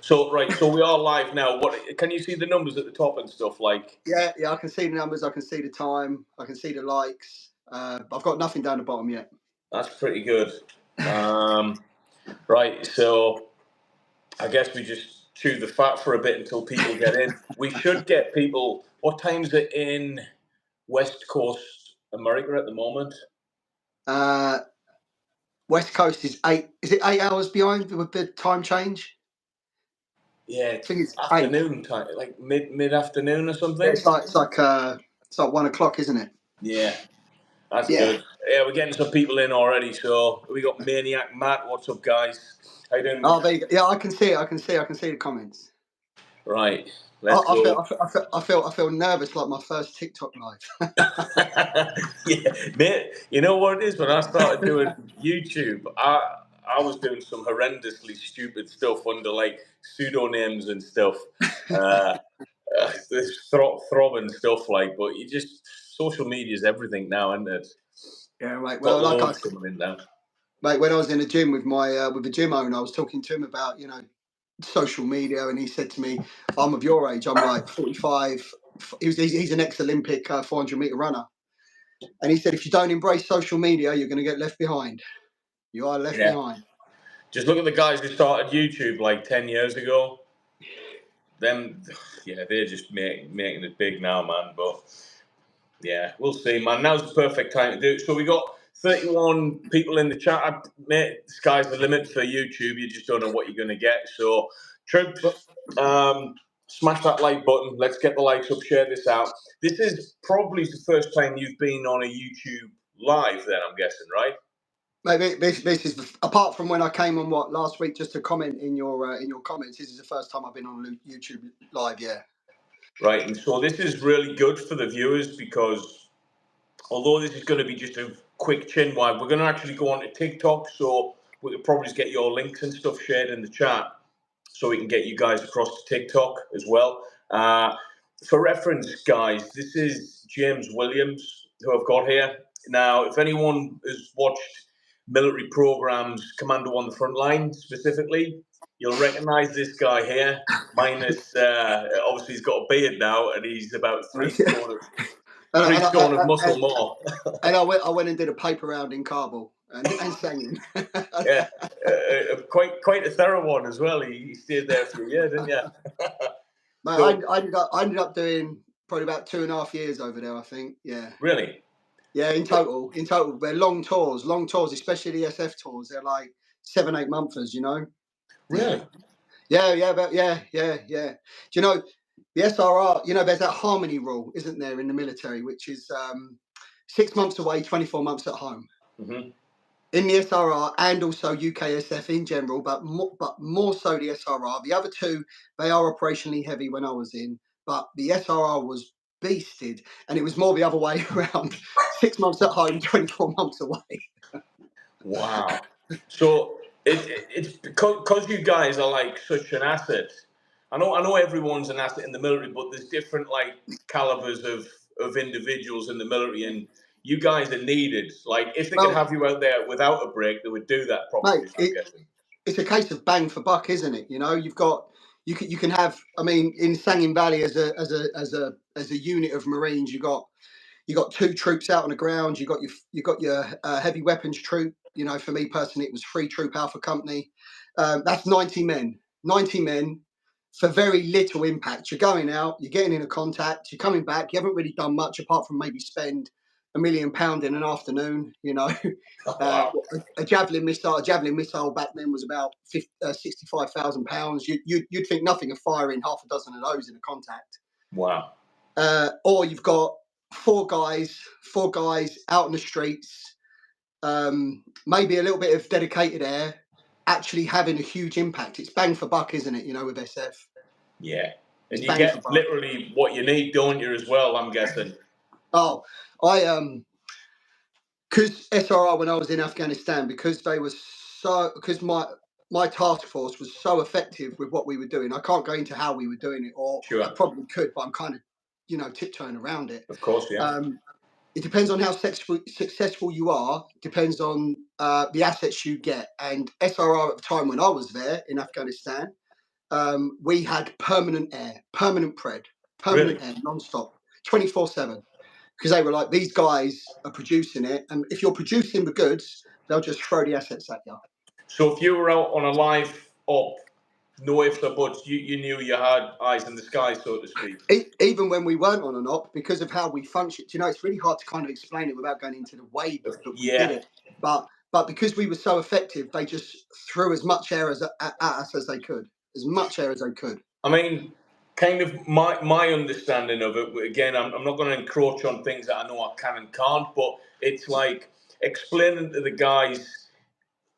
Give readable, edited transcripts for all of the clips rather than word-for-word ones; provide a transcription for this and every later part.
So so we are live now. What can you see the numbers at the top and stuff like? Yeah, I can see the numbers. I can see the time. I can see the likes. I've got nothing down the bottom yet. That's pretty good. Right, so I guess we just chew the fat for a bit until people get in. We should get people. What time's it in West Coast America at the moment? West Coast is 8. Is it 8 hours behind with the time change? Yeah, I think it's afternoon time, like mid afternoon or something. Yeah, it's like 1 o'clock, isn't it? Yeah, that's good. Yeah, we're getting some people in already. So we got Maniac Matt. What's up, guys? How you doing? Oh, there you go. Yeah, I can see it. I can see the comments. Right, let's go. I feel nervous, like my first TikTok live. Yeah, mate. You know what it is? When I started doing YouTube, I was doing some horrendously stupid stuff under like pseudonyms and stuff. This throbbing stuff like, but you just social media is everything now, isn't it? Yeah, right. Got Well, loads coming in now. Mate, when I was in the gym with with the gym owner, I was talking to him about social media, and he said to me, "I'm of your age. I'm like 45." He's an ex-Olympic 400-meter runner, and he said, "If you don't embrace social media, you're going to get left behind. You are left behind." Just look at the guys who started YouTube like 10 years ago. Them, yeah, they're just making it big now, man. But yeah, we'll see, man. Now's the perfect time to do it. So we got 31 people in the chat. Mate, the sky's the limit for YouTube. You just don't know what you're going to get. So, troops, smash that like button. Let's get the likes up. Share this out. This is probably the first time you've been on a YouTube live. Then I'm guessing, right? Maybe this is apart from when I came on last week just to comment in your comments. This is the first time I've been on YouTube live. Yeah. Right, and so this is really good for the viewers because although this is going to be just a quick chin wag, we're going to actually go on to TikTok, so we could probably just get your links and stuff shared in the chat so we can get you guys across to TikTok as well. For reference, guys, this is James Williams, who I've got here. Now, if anyone has watched military programs, Commando on the Frontline specifically, you'll recognize this guy here, minus, obviously he's got a beard now, and he's about three stone of muscle more. And I went and did a paper round in Kabul and sang him. Yeah, quite a thorough one as well. He stayed there for a year, didn't you? Mate, so, I ended up doing probably about 2.5 years over there, I think. Yeah. Really? Yeah, in total. They're long tours, especially the SF tours. They're like 7-8 monthers, Really? Yeah. Do you know, the SRR, there's that harmony rule, isn't there, in the military, which is 6 months away, 24 months at home. Mm-hmm. In the SRR and also UKSF in general, but more so the SRR. The other two, they are operationally heavy when I was in, but the SRR was beasted, and it was more the other way around. 6 months at home, 24 months away. Wow. So it's because you guys are like such an asset. I know everyone's an asset in the military, but there's different like calibers of individuals in the military, and you guys are needed. Like if they could have you out there without a break, they would do that properly. Mate, it's a case of bang for buck, isn't it? You can have. I mean, in Sangin Valley as a unit of Marines, you got 2 troops out on the ground. You got your heavy weapons troop. For me personally, it was 3 Troop Alpha Company. That's 90 men. 90 men for very little impact. You're going out, you're getting in a contact, you're coming back. You haven't really done much apart from maybe spend £1 million in an afternoon. Wow. A javelin missile back then was about £65,000. You'd think nothing of firing half a dozen of those in a contact. Wow. Or you've got four guys out in the streets, maybe a little bit of dedicated air, actually having a huge impact. It's bang for buck, isn't it? With SF. Yeah, and you get literally what you need, don't you? As well, I'm guessing. Oh, because SRR when I was in Afghanistan, because my task force was so effective with what we were doing. I can't go into how we were doing it, or sure. I probably could, but I'm kind of tiptoeing around it. Of course, yeah. It depends on how successful you are. Depends on the assets you get. And SRR at the time when I was there in Afghanistan, we had permanent air, permanent pred, Really? permanent air, non-stop, 24/7. Because they were like, these guys are producing it, and if you're producing the goods, they'll just throw the assets at you. So if you were out on a live op, no ifs or buts, you knew you had eyes in the sky, so to speak. Even when we weren't on an op, because of how we functioned, you know, it's really hard to kind of explain it without going into the way that we did it. But because we were so effective, they just threw as much air at us as they could, as much air as they could. I mean, kind of my understanding of it, again, I'm not going to encroach on things that I know I can and can't, but it's like explaining to the guys,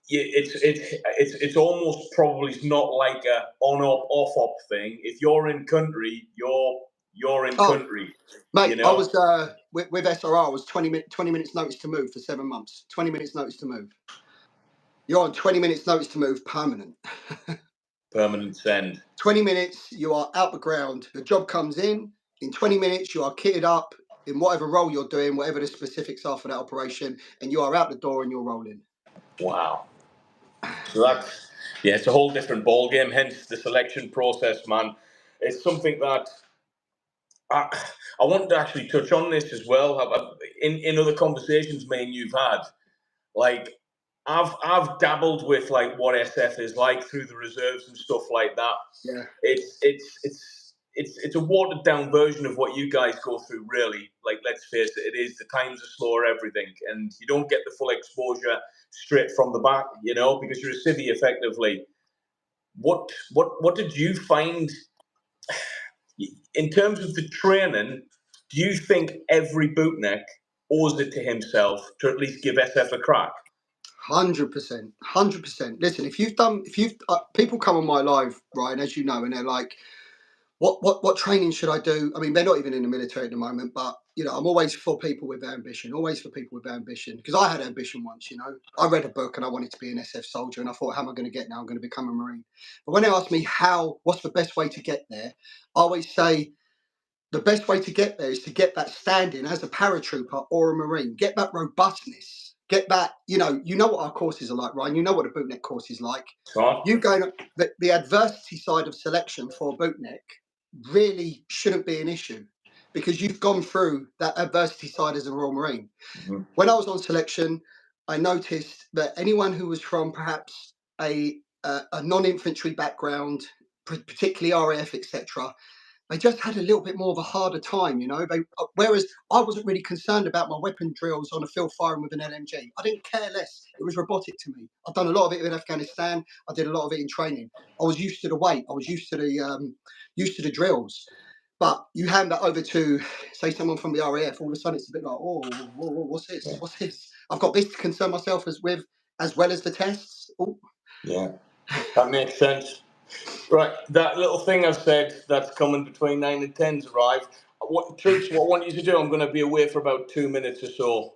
it's almost probably not like a on op off op thing. If you're in country, you're in country. Mate, you know? I was with SRR. I was 20 minutes notice to move for 7 months. 20 minutes notice to move. You're on 20 minutes notice to move, permanent. Permanent send. 20 minutes, you are out the ground. The job comes in 20 minutes, you are kitted up in whatever role you're doing, whatever the specifics are for that operation, and you are out the door and you're rolling. Wow. So that's, it's a whole different ball game. Hence the selection process, man. It's something that I wanted to actually touch on this as well. In other conversations, me and you've had, like, I've dabbled with like what SF is like through the reserves and stuff like that. Yeah. It's a watered down version of what you guys go through, really. Like, let's face it, the times are slower, everything, and you don't get the full exposure straight from the back, because you're a civvy effectively. What did you find in terms of the training? Do you think every bootneck owes it to himself to at least give SF a crack? 100%. Listen, if you've people come on my live, Ryan, as you know, and they're like, what training should I do? I mean, they're not even in the military at the moment, but I'm always for people with ambition, because I had ambition once. I read a book and I wanted to be an SF soldier, and I thought, how am I going to get now? I'm going to become a Marine. But when they ask me what's the best way to get there, I always say the best way to get there is to get that standing as a paratrooper or a Marine, get that robustness, get that, you know what our courses are like, Ryan. You know what a bootneck course is like. You go, the adversity side of selection for a bootneck really shouldn't be an issue, because you've gone through that adversity side as a Royal Marine. Mm-hmm. When I was on selection, I noticed that anyone who was from perhaps a non-infantry background, particularly RAF, etc., they just had a little bit more of a harder time, whereas I wasn't really concerned about my weapon drills on a field firing with an LMG. I didn't care less. It was robotic to me. I've done a lot of it in Afghanistan. I did a lot of it in training. I was used to the weight. I was used to the drills. But you hand that over to, say, someone from the RAF, all of a sudden it's a bit like, what's this? Yeah. What's this? I've got this to concern myself as well as the tests. Ooh. Yeah, that makes sense. Right, that little thing I've said that's coming between 9 and 10's arrived. Troops, what I want you to do, I'm going to be away for about 2 minutes or so.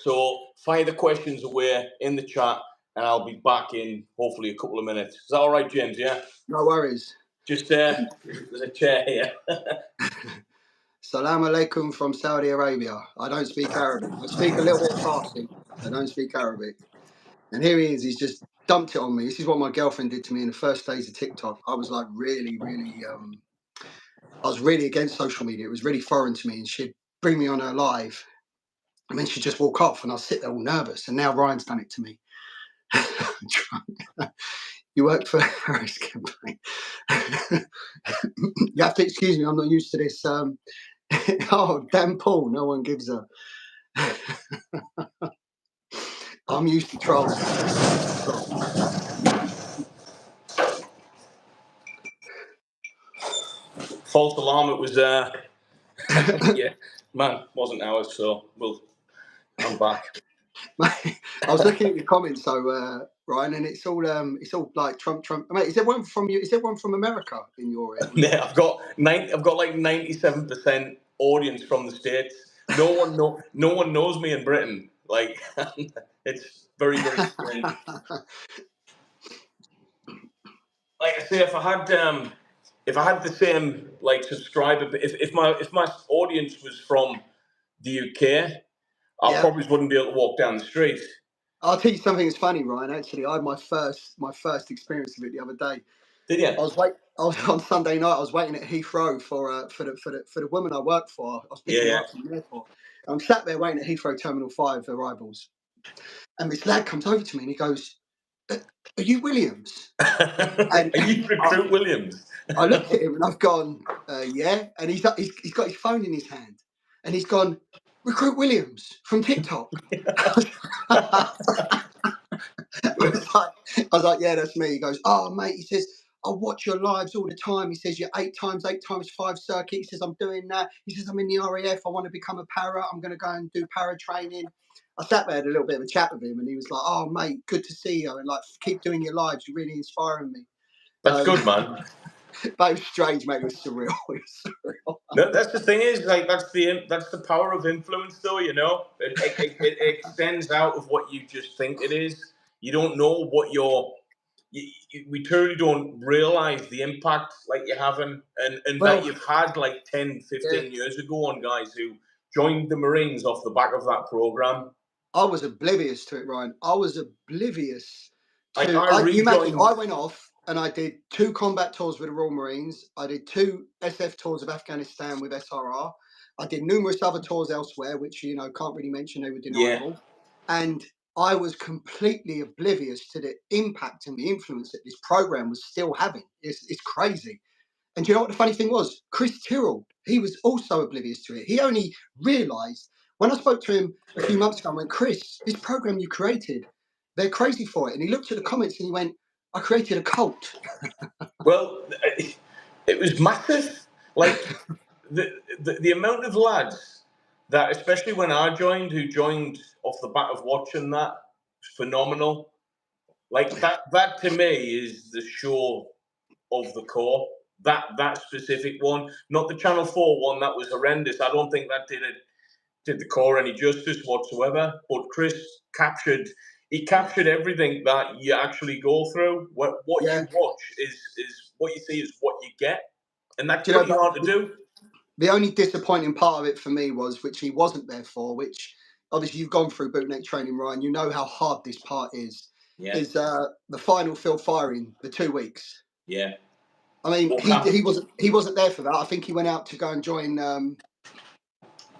So fire the questions away in the chat, and I'll be back in hopefully a couple of minutes. Is that all right, James? Yeah? No worries. Just there's a chair here. Salam alaikum from Saudi Arabia. I don't speak Arabic. I speak a little bit of Farsi. I don't speak Arabic. And here he is. He's just dumped it on me. This is what my girlfriend did to me in the first days of TikTok. I was like really, I was really against social media. It was really foreign to me. And she'd bring me on her live. And then she'd just walk off and I'd sit there all nervous. And now Ryan's done it to me. You worked for the Forrest campaign. You have to excuse me. I'm not used to this. Oh, damn Paul. No one gives a... I'm used to trolls. False alarm. It was yeah, man, wasn't ours. So I'm back. I was looking at your comments, so Ryan, and it's all like Trump. Mate, is there one from you? Is there one from America in your? Yeah, I've got like 97% audience from the States. No one knows me in Britain. Like, it's very, very strange. Like I say, if I had the same like subscriber, if my audience was from the UK, I probably wouldn't be able to walk down the street. I'll tell you something that's funny, Ryan. Actually, I had my first experience of it the other day. Did you? I was on Sunday night. I was waiting at Heathrow for the woman I work for. I was picking her Yeah, up from the airport. I'm sat there waiting at Heathrow Terminal 5 arrivals, and this lad comes over to me and he goes, "Are you Williams?" yeah. And Are you Recruit Williams? I looked at him and I've gone, "Yeah." And he's got his phone in his hand, and he's gone, "Recruit Williams from TikTok." I was like, "Yeah, that's me." He goes, "Oh, mate," he says, "I watch your lives all the time." He says, "You're 8x5 circuit." He says, "I'm doing that." He says, "I'm in the RAF. I want to become a para. I'm going to go and do para training." I sat there, had a little bit of a chat with him, and he was like, "Oh, mate, good to see you, and like, keep doing your lives. You're really inspiring me." That's good, man. But it was strange, mate. It was surreal. It was surreal. No, that's the thing is like that's the power of influence, though. You know, it extends out of what you just think it is. You don't know what we truly don't realize the impact like you're having and that Well, you've had like 10, yeah, 15 years ago on guys who joined the Marines off the back of that program. I was oblivious to it, Ryan. I was oblivious Like to. I You imagine rejoined. I went off and I did 2 combat tours with the Royal Marines. I did 2 SF tours of Afghanistan with SRR. I did numerous other tours elsewhere, which can't really mention. They were Yeah. deniable, and I was completely oblivious to the impact and the influence that this program was still having. It's crazy. And do you know what the funny thing was? Chris Tyrrell, he was also oblivious to it. He only realised when I spoke to him a few months ago, I went, "Chris, this program you created, they're crazy for it." And he looked at the comments and he went, "I created a cult." Well, it was massive. Like the amount of lads that, especially when I joined, who joined off the back of watching that, was phenomenal. Like that to me is the show of the core. That specific one, not the Channel 4 one. That was horrendous. I don't think that did the core any justice whatsoever. But Chris captured he captured everything that you actually go through. What Yeah. you watch is what you see is what you get, and that's Do you know, pretty but hard to do. the only disappointing part of it for me was, which he wasn't there for, which obviously you've gone through bootneck training, Ryan. You know how hard this part Yeah, is the final field firing, the 2 weeks. yeah. I mean, What happened? he wasn't there for that. I think he went out to go and join.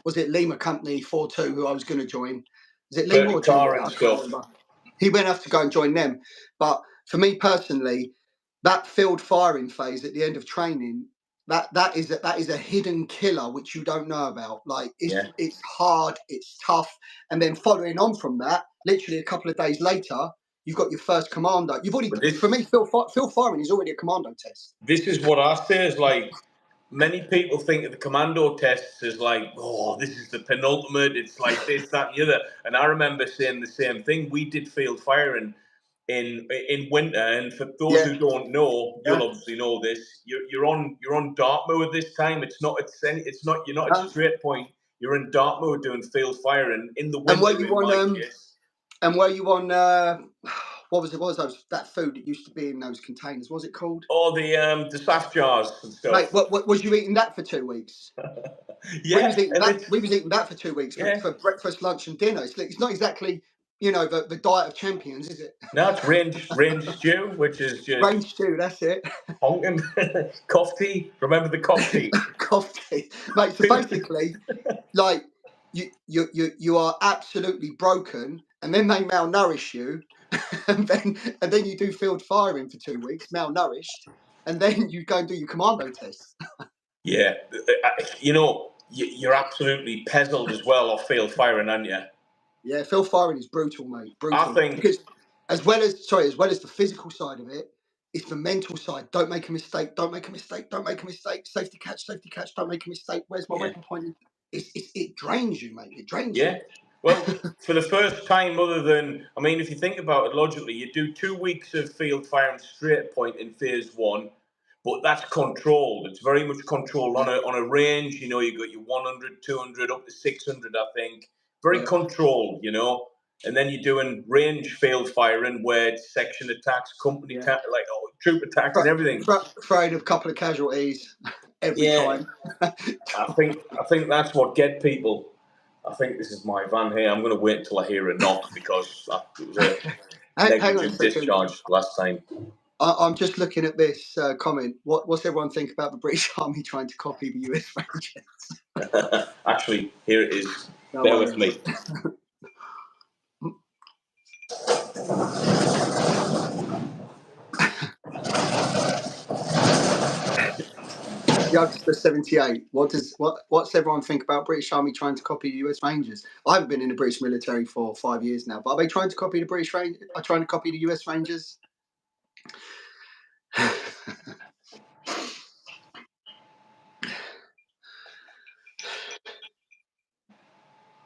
Was it Lima Company 4-2 who I was going to join? Was it Lima Dirty or car Juliet? and I can't stuff. remember. He went off to go and join them. But for me personally, that field firing phase at the end of training, that is a hidden killer which you don't know about. Like Yeah, it's hard, it's tough, and then following on from that, literally a couple of days later, you've got your first commando. You've already, but for me, field firing is already a commando test. this is what I say is like many people think of the commando tests as like, oh, this is the penultimate. It's like this, that, and the other. And I remember saying the same thing. We did field firing in winter, and for those Yeah, who don't know, yeah. you'll obviously know this. You're on Dartmoor at this time. It's not you're not at Uh, straight point. You're in Dartmoor doing field firing in the and were winter. you In on my case, And were you on what was it? What was that food that used to be in those containers? What was it called? all the saff jars and Mate, stuff. what was you eating that for 2 weeks? We Yeah, was eating and that. it's We was eating that for 2 weeks yeah. for breakfast, lunch, and dinner. It's not exactly the diet of champions, is it? No, it's range stew, which is just Range stew, that's it. honking. Coffee. Remember the coffee? Coffee, mate. So basically, like you are absolutely broken, and then they malnourish you, and then you do field firing for 2 weeks, malnourished, and then you go and do your commando tests. Yeah, you're absolutely pezzled as well off field firing, aren't you? Yeah, field firing is brutal, mate. I Brutal. think, Because as well as the physical side of it, it's the mental side. Don't make a mistake. Don't make a mistake. Don't make a mistake. Safety catch. Safety catch. Don't make a mistake. Where's my yeah, weapon pointing? It drains you, mate. It drains you. yeah. Well, for the first time, other than, I mean, if you think about it logically, you do 2 weeks of field firing straight point in phase one, but that's controlled. It's very much controlled on Yeah, a range. You got your 100, 200, up to 600, I think. Very yeah. controlled, And then you're doing range field firing where it's section attacks, Yeah. like troop attacks and everything. Afraid of a couple of casualties every Yeah, time. I think that's what get people. I think this is my van here. I'm going to wait until I hear a knock because it was a Hang on a negligent second. discharge last time. I'm just looking at this comment. What's everyone think about the British Army trying to copy the US Rangers? Actually, here it is. No Bear worries. with me. Youngster 78. What's everyone think about British Army trying to copy the US Rangers? I haven't been in the British military for 5 years now, but are they trying to copy the British Rangers? Are trying to copy the US Rangers?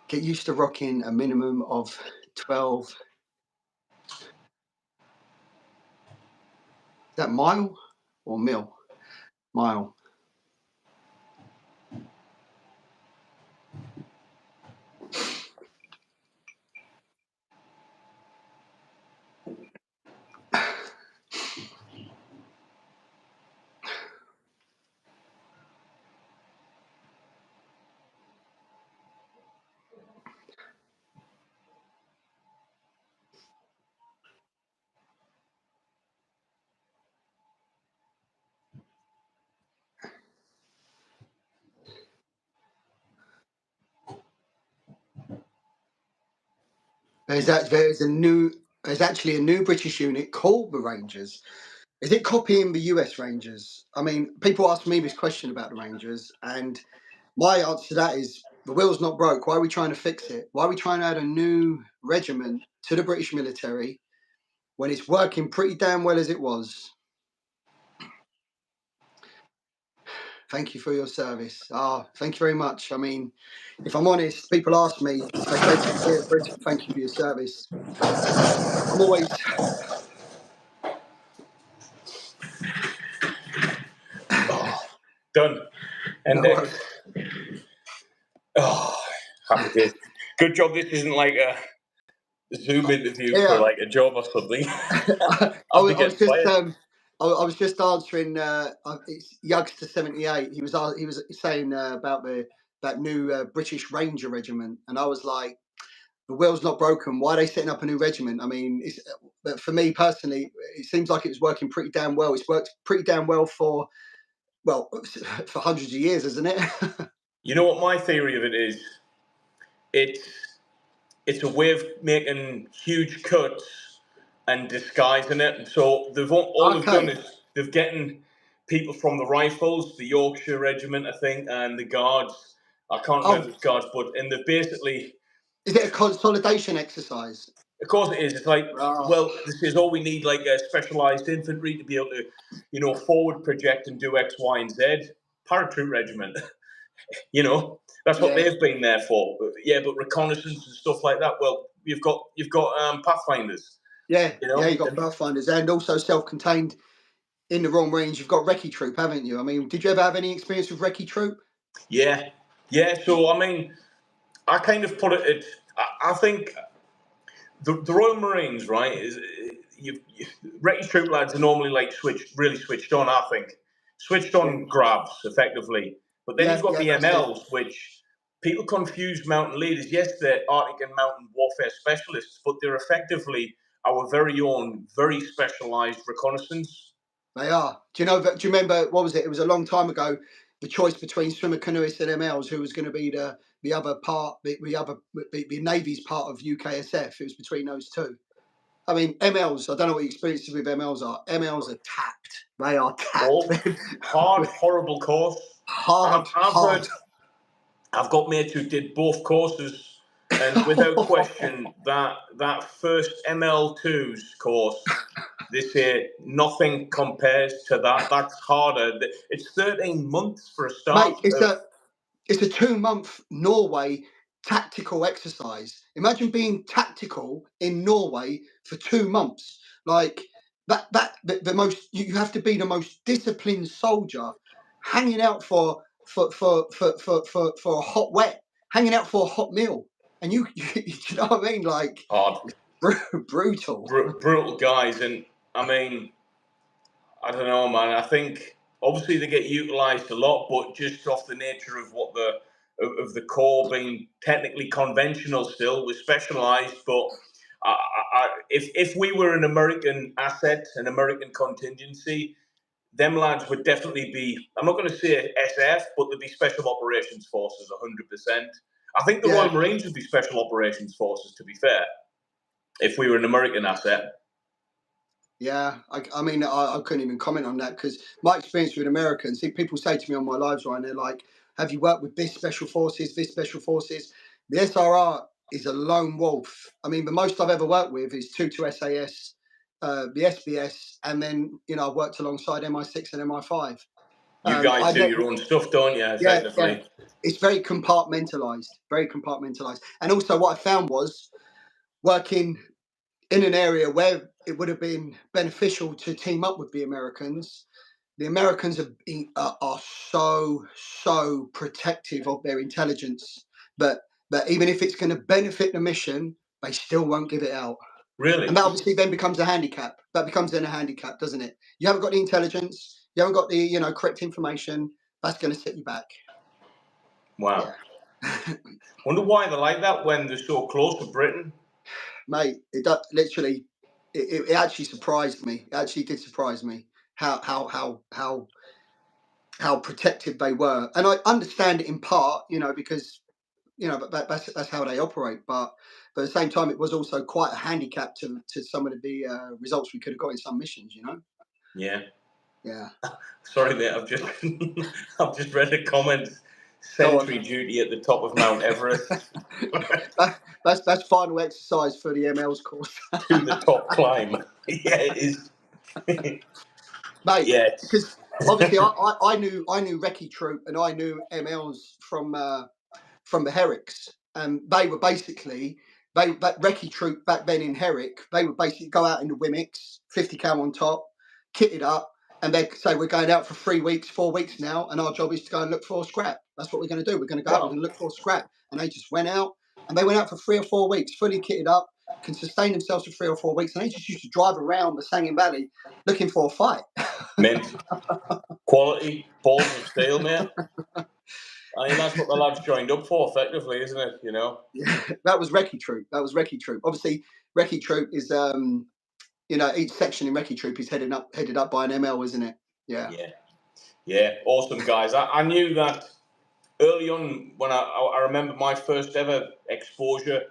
Get used to rocking a minimum of 12. Is that mile or mil? Mile. There's actually a new British unit called the Rangers. Is it copying the US Rangers? I mean, people ask me this question about the Rangers, and my answer to that is the wheel's not broke. Why are we trying to fix it? Why are we trying to add a new regiment to the British military when it's working pretty damn well as it was? Thank you for your service. Thank you very much. I mean, if I'm honest, people ask me if they say to me, Bridget, thank you for your service. I'm always Done. And no worries. happy days. Good job. This isn't like a Zoom interview for Yeah. like a job or something. I I'll be was getting just fired. I was just answering. It's Youngster 78. He was saying about that new British Ranger regiment, and I was like, the wheel's not broken. Why are they setting up a new regiment? I mean, but for me personally, it seems like it was working pretty damn well. It's worked pretty damn well for hundreds of years, isn't it? You know what my theory of it is? It's a way of making huge cuts and disguising it. So all they've done Okay. is they've getting people from the Rifles, the Yorkshire Regiment, I think, and the Guards. I can't Oh, remember the Guards, and they've basically. is it a consolidation exercise? Of course it is. It's like, Oh, well, this is all we need, like a specialised infantry to be able to, forward project and do X, Y, and Z. Paratroop regiment, that's what yeah. they've been there for. Yeah, but reconnaissance and stuff like that. Well, you've got pathfinders, Yeah, you got and Pathfinders and also self-contained in the wrong range. You've got Recce Troop, haven't you? I mean, did you ever have any experience with Recce Troop? yeah. So I mean, I kind of put it at. I think the Royal Marines, right? Recce troop lads are normally like really switched on. I think switched Yeah, on grabs effectively, but then you've got the that's it. MLs, which people confuse mountain leaders. Yes, they're Arctic and mountain warfare specialists, but they're effectively our very own, very specialised reconnaissance. They are. Do you remember what was it? It was a long time ago. The choice between swimmer canoeists and MLs, who was going to be the other part, the Navy's part of UKSF. It was between those two. I mean, MLs. I don't know what your experiences with MLs are. MLs are tapped. They are tapped. Hard, horrible course. hard. I've got mates who did both courses, and without question, that first ML2's course, they say nothing compares to that. That's harder. It's 13 months for a Mate, start. it's a 2-month Norway tactical exercise. Imagine being tactical in Norway for 2 months. Like the most you have to be the most disciplined soldier, hanging out for a hot wet, hanging out for a hot meal, and you know what I mean? Like Hard, brutal. brutal guys, and I mean, I don't know, man. I think obviously they get utilised a lot, but just off the nature of what of the Corps being technically conventional still, we're specialised, but if we were an American asset, an American contingency, them lads would definitely be, I'm not going to say SF, but they'd be Special Operations Forces 100%. I think the Royal Marines would be Special Operations Forces, to be fair, if we were an American asset. Yeah, I mean, I couldn't even comment on that because my experience with Americans, people say to me on my lives, right, and they're like, have you worked with this special forces, this special forces? The SRR is a lone wolf. I mean, the most I've ever worked with is 22 SAS, the SBS, and then, I've worked alongside MI6 and MI5. You guys do your own stuff, don't you, effectively? Yeah. It's very compartmentalized, very compartmentalized. And also what I found was working in an area where it would have been beneficial to team up with the Americans. The Americans are so protective of their intelligence, but even if it's going to benefit the mission, they still won't give it out. Really? And that obviously then becomes a handicap. That becomes then a handicap, doesn't it? You haven't got the intelligence, you haven't got the correct information. That's going to set you back. Wow. Yeah. Wonder why they're like that when they're so close to Britain. Mate, it literally, it actually surprised me. It actually did surprise me how protective they were, and I understand it in part, because that's how they operate. But at the same time, it was also quite a handicap to some of the results we could have got in some missions. Yeah. Yeah. Sorry, mate. I've just read a comment. Sentry duty at the top of Mount Everest. that's final exercise for the ML's course. To the top climb. Yeah, it is. Mate, yes. Because obviously I knew Recce Troop and I knew MLs from the Herricks, and they were basically Recce Troop back then in Herrick. They would basically go out in the Wimmicks, 50 cal on top, kitted up, and they'd say, we're going out for 3 weeks, 4 weeks now, and our job is to go and look for scrap. That's what we're going to do. We're going to go out, we're going to look for scrap. And they just went out, and they went out for 3 or 4 weeks, fully kitted up, can sustain themselves for 3 or 4 weeks, and they just used to drive around the Sangin Valley looking for a fight. Mint. Quality, balls of steel, mate. I mean, that's what the lads joined up for, effectively, isn't it? Yeah, that was Recce Troop. Obviously, Recce Troop is each section in Recce Troop is headed up by an ML, isn't it? Yeah. Awesome, guys. I knew that early on when I remember my first ever exposure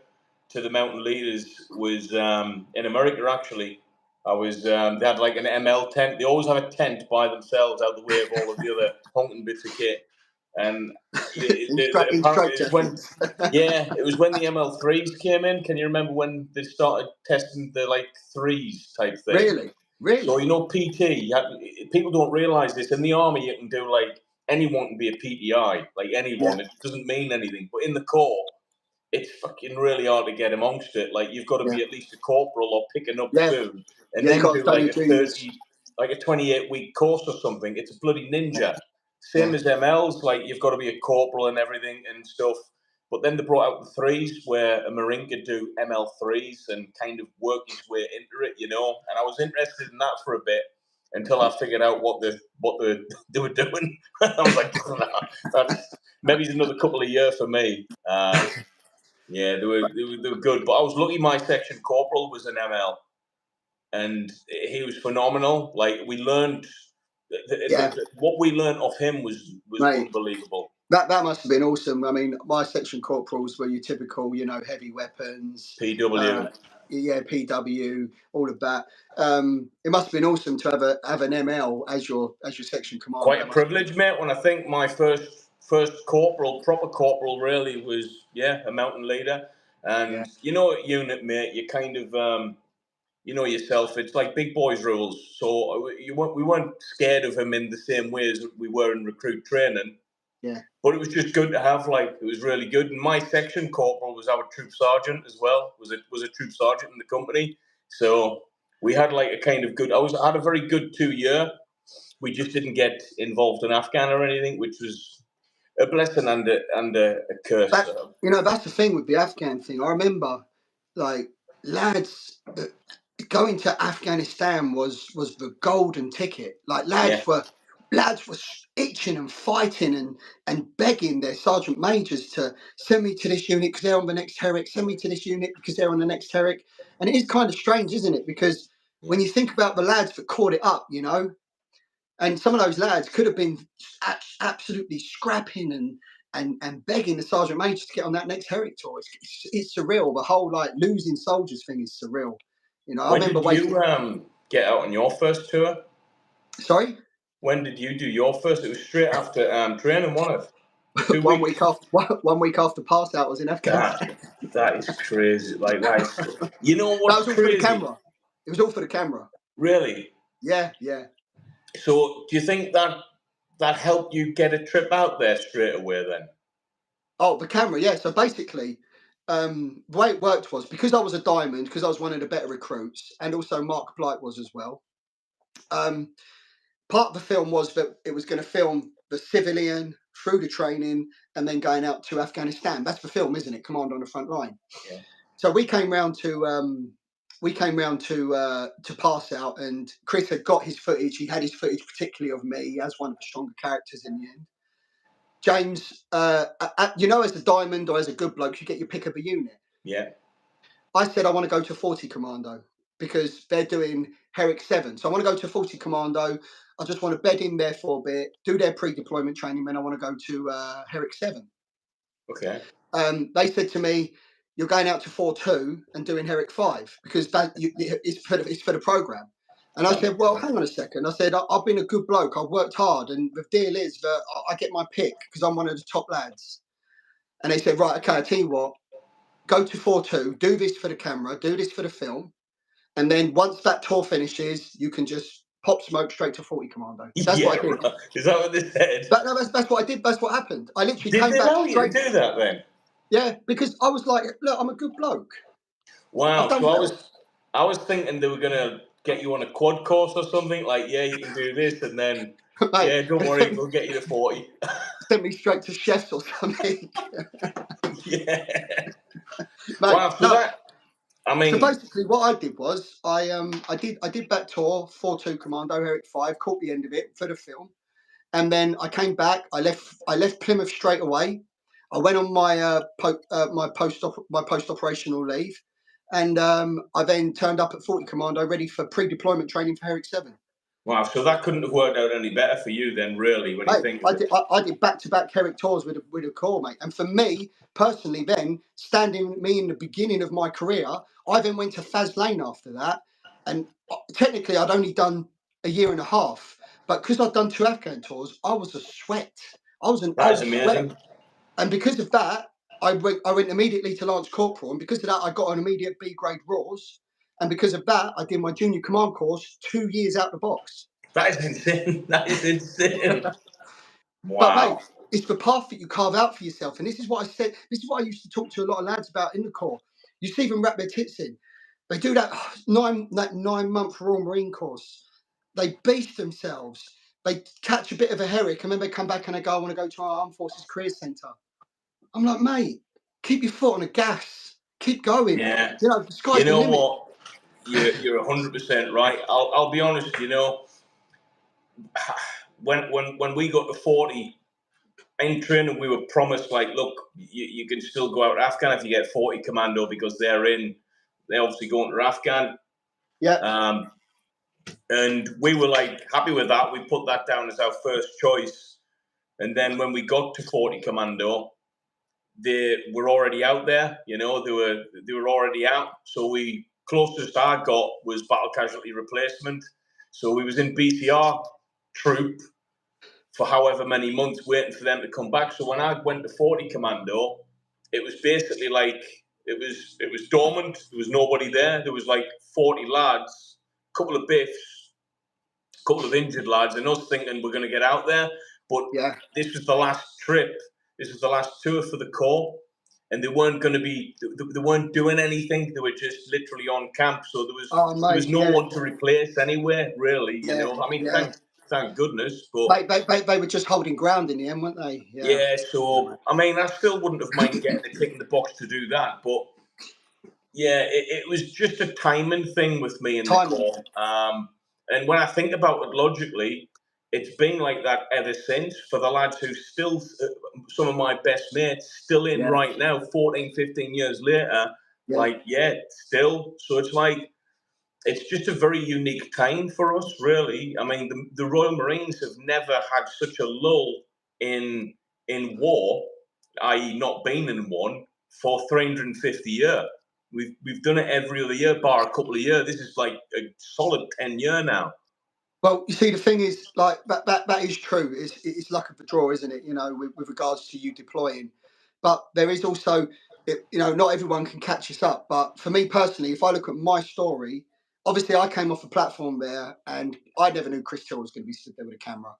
to the mountain leaders was in America. Actually, I was they had like an ML tent. They always have a tent by themselves out the way of all of the other honking bits of kit. And apparently it was when the ML3s came in. Can you remember when they started testing the like 3s type thing? Really? So PT, people don't realise this. In the army, you can do like anyone can be a PTI, like anyone. It doesn't mean anything. But in the Corps, it's fucking really hard to get amongst it. Like you've got to be at least a corporal or picking up food, and then do like a 28-week course or something. It's a bloody ninja. Same as MLs, like you've got to be a corporal and everything and stuff. But then they brought out the 3s where a Marine could do ML3s and kind of work his way into it, And I was interested in that for a bit until I figured out what they were doing. I was like, that's maybe another couple of years for me. Yeah, they were good. But I was lucky my section corporal was an ML. And he was phenomenal. Like we learned, what we learned of him was unbelievable. That must have been awesome. I mean, my section corporals were your typical, heavy weapons, PW. PW, all of that. It must have been awesome to have an ML as your section commander. Quite a privilege, mate. When I think my first proper corporal, really was a mountain leader, and at unit, mate, you kind of yourself. It's like big boys rules. So we weren't scared of him in the same way as we were in recruit training. Yeah. But it was just good to have. Like it was really good. And my section corporal was our troop sergeant as well. Was a troop sergeant in the company. So we had like a kind of good. I had a very good 2 year. We just didn't get involved in Afghan or anything, which was a blessing and a curse. That's the thing with the Afghan thing. I remember, like lads. Going to Afghanistan was the golden ticket. Like lads were lads were itching and fighting and begging their sergeant majors to send me to this unit because they're on the next Herrick, send me to this unit because they're on the next Herrick. And it is kind of strange, isn't it? Because when you think about the lads that caught it up, you know, and some of those lads could have been absolutely scrapping and begging the sergeant major to get on that next Herrick tour. It's surreal. The whole like losing soldiers thing is surreal. You know, I When remember did you get out on your first tour? Sorry? When did you do your first? It was straight after training, wasn't it? 2 one weeks. week after 1 week after pass out was in Afghanistan. That is crazy. Like that is, you know That what's was all for the crazy? camera. It was all for the camera. Really? Yeah. So do you think that helped you get a trip out there straight away then? Oh, the camera, yeah. So basically, the way it worked was because I was a diamond, because I was one of the better recruits, and also Mark Blight was as well. Part of the film was that it was going to film the civilian through the training and then going out to Afghanistan. That's the film, isn't it? Commando on the front line. Yeah. So we came round to pass out, and Chris had got his footage. He had his footage, particularly of me. He has one of the stronger characters in the end. James, you know, as a diamond or as a good bloke, you get your pick of a unit. Yeah. I said I want to go to 40 Commando because they're doing Herrick 7. So I want to go to 40 Commando. I just want to bed in there for a bit, do their pre-deployment training, then I want to go to Herrick 7. Okay. They said to me, you're going out to 4-2 and doing Herrick 5 because it's for the program. And I said, well, hang on a second. I said, I've been a good bloke. I've worked hard. And the deal is that I get my pick because I'm one of the top lads. And they said, right, okay, I tell you what, go to 4-2, do this for the camera, do this for the film. And then once that tour finishes, you can just pop smoke straight to 40 Commando. That's what I did. Right. Is that what they said? That's what I did. That's what happened. I literally Did came they back allow you straight. to do that then? Yeah, because I was like, look, I'm a good bloke. Wow. I've done So well. I was thinking they were gonna get you on a quad course or something. Like, yeah, you can do this, and then Mate, yeah, don't worry, we'll get you to 40. sent me straight to chefs or something. Yeah. Mate, Wow. So no. that, I So mean, basically, what I did was I did that tour 4-2 Commando Herrick 5, caught the end of it for the film, and then I came back. I left Plymouth straight away. I went on my post operational leave, and I then turned up at 40 Commando ready for pre-deployment training for Herrick 7. wow. So that couldn't have worked out any better for you then, really, when you Mate, think of it. I did back-to-back Herrick tours with a Corps, mate. And for me personally, then standing me in the beginning of my career, I then went to Faz Lane after that, and technically I'd only done a year and a half, but because I'd done 2 Afghan tours, I was a sweat. I was an That is old sweat, amazing. and because of that, I went immediately to Lance Corporal, and because of that, I got an immediate B grade RAWs, and because of that, I did my junior command course 2 years out the box. That is insane. That is insane. But mate, Wow. it's the path that you carve out for yourself. And this is what I said. This is what I used to talk to a lot of lads about in the Corps. You see them wrap their tits in. They do that 9-month Royal Marine course. They beast themselves. They catch a bit of a Herrick and then they come back and they go, I want to go to our Armed Forces Career Centre. I'm like, mate, keep your foot on the gas. Keep going. Yeah. You know, the sky's You the know limit. what? You're 100% right. I'll be honest. You know, when we got to 40 in training, we were promised like, look, you can still go out to Afghan if you get 40 Commando because they're obviously going to Afghan. Yeah. And we were like happy with that. We put that down as our first choice. And then when we got to 40 Commando, they were already out there. You know, they were already out. So closest I got was battle casualty replacement. So we was in BCR troop for however many months waiting for them to come back. So when I went to 40 Commando, it was basically like it was dormant. There was nobody there. There was like 40 lads, a couple of biffs, a couple of injured lads, and us thinking we're going to get out there. But Yeah. this was the last trip. This was the last tour for the Corps, and they weren't going to be. They weren't doing anything. They were just literally on camp. So Oh, there was mate. no Yeah. one to replace anyway. Really, you Yeah. know. I mean, Yeah. thank goodness. But They were just holding ground in the end, weren't they? Yeah. yeah, so I mean, I still wouldn't have minded getting a tick in the box to do that, but yeah, it was just a timing thing with me in the Timing. Corps. And when I think about it logically, it's been like that ever since for the lads who still, some of my best mates, still in Yeah. right now, 14, 15 years later, Yeah. like, yeah, still. So it's like, it's just a very unique time for us, really. I mean, the Royal Marines have never had such a lull in war, i.e., not been in one, for 350 years. We've done it every other year, bar a couple of years. This is like a solid 10 year now. Well, you see, the thing is, like that is true. It's luck of the draw, isn't it? You know, with regards to you deploying, but there is also, you know, not everyone can catch us up. But for me personally, if I look at my story, obviously I came off a platform there, and I never knew Chris Till was going to be stood there with a camera,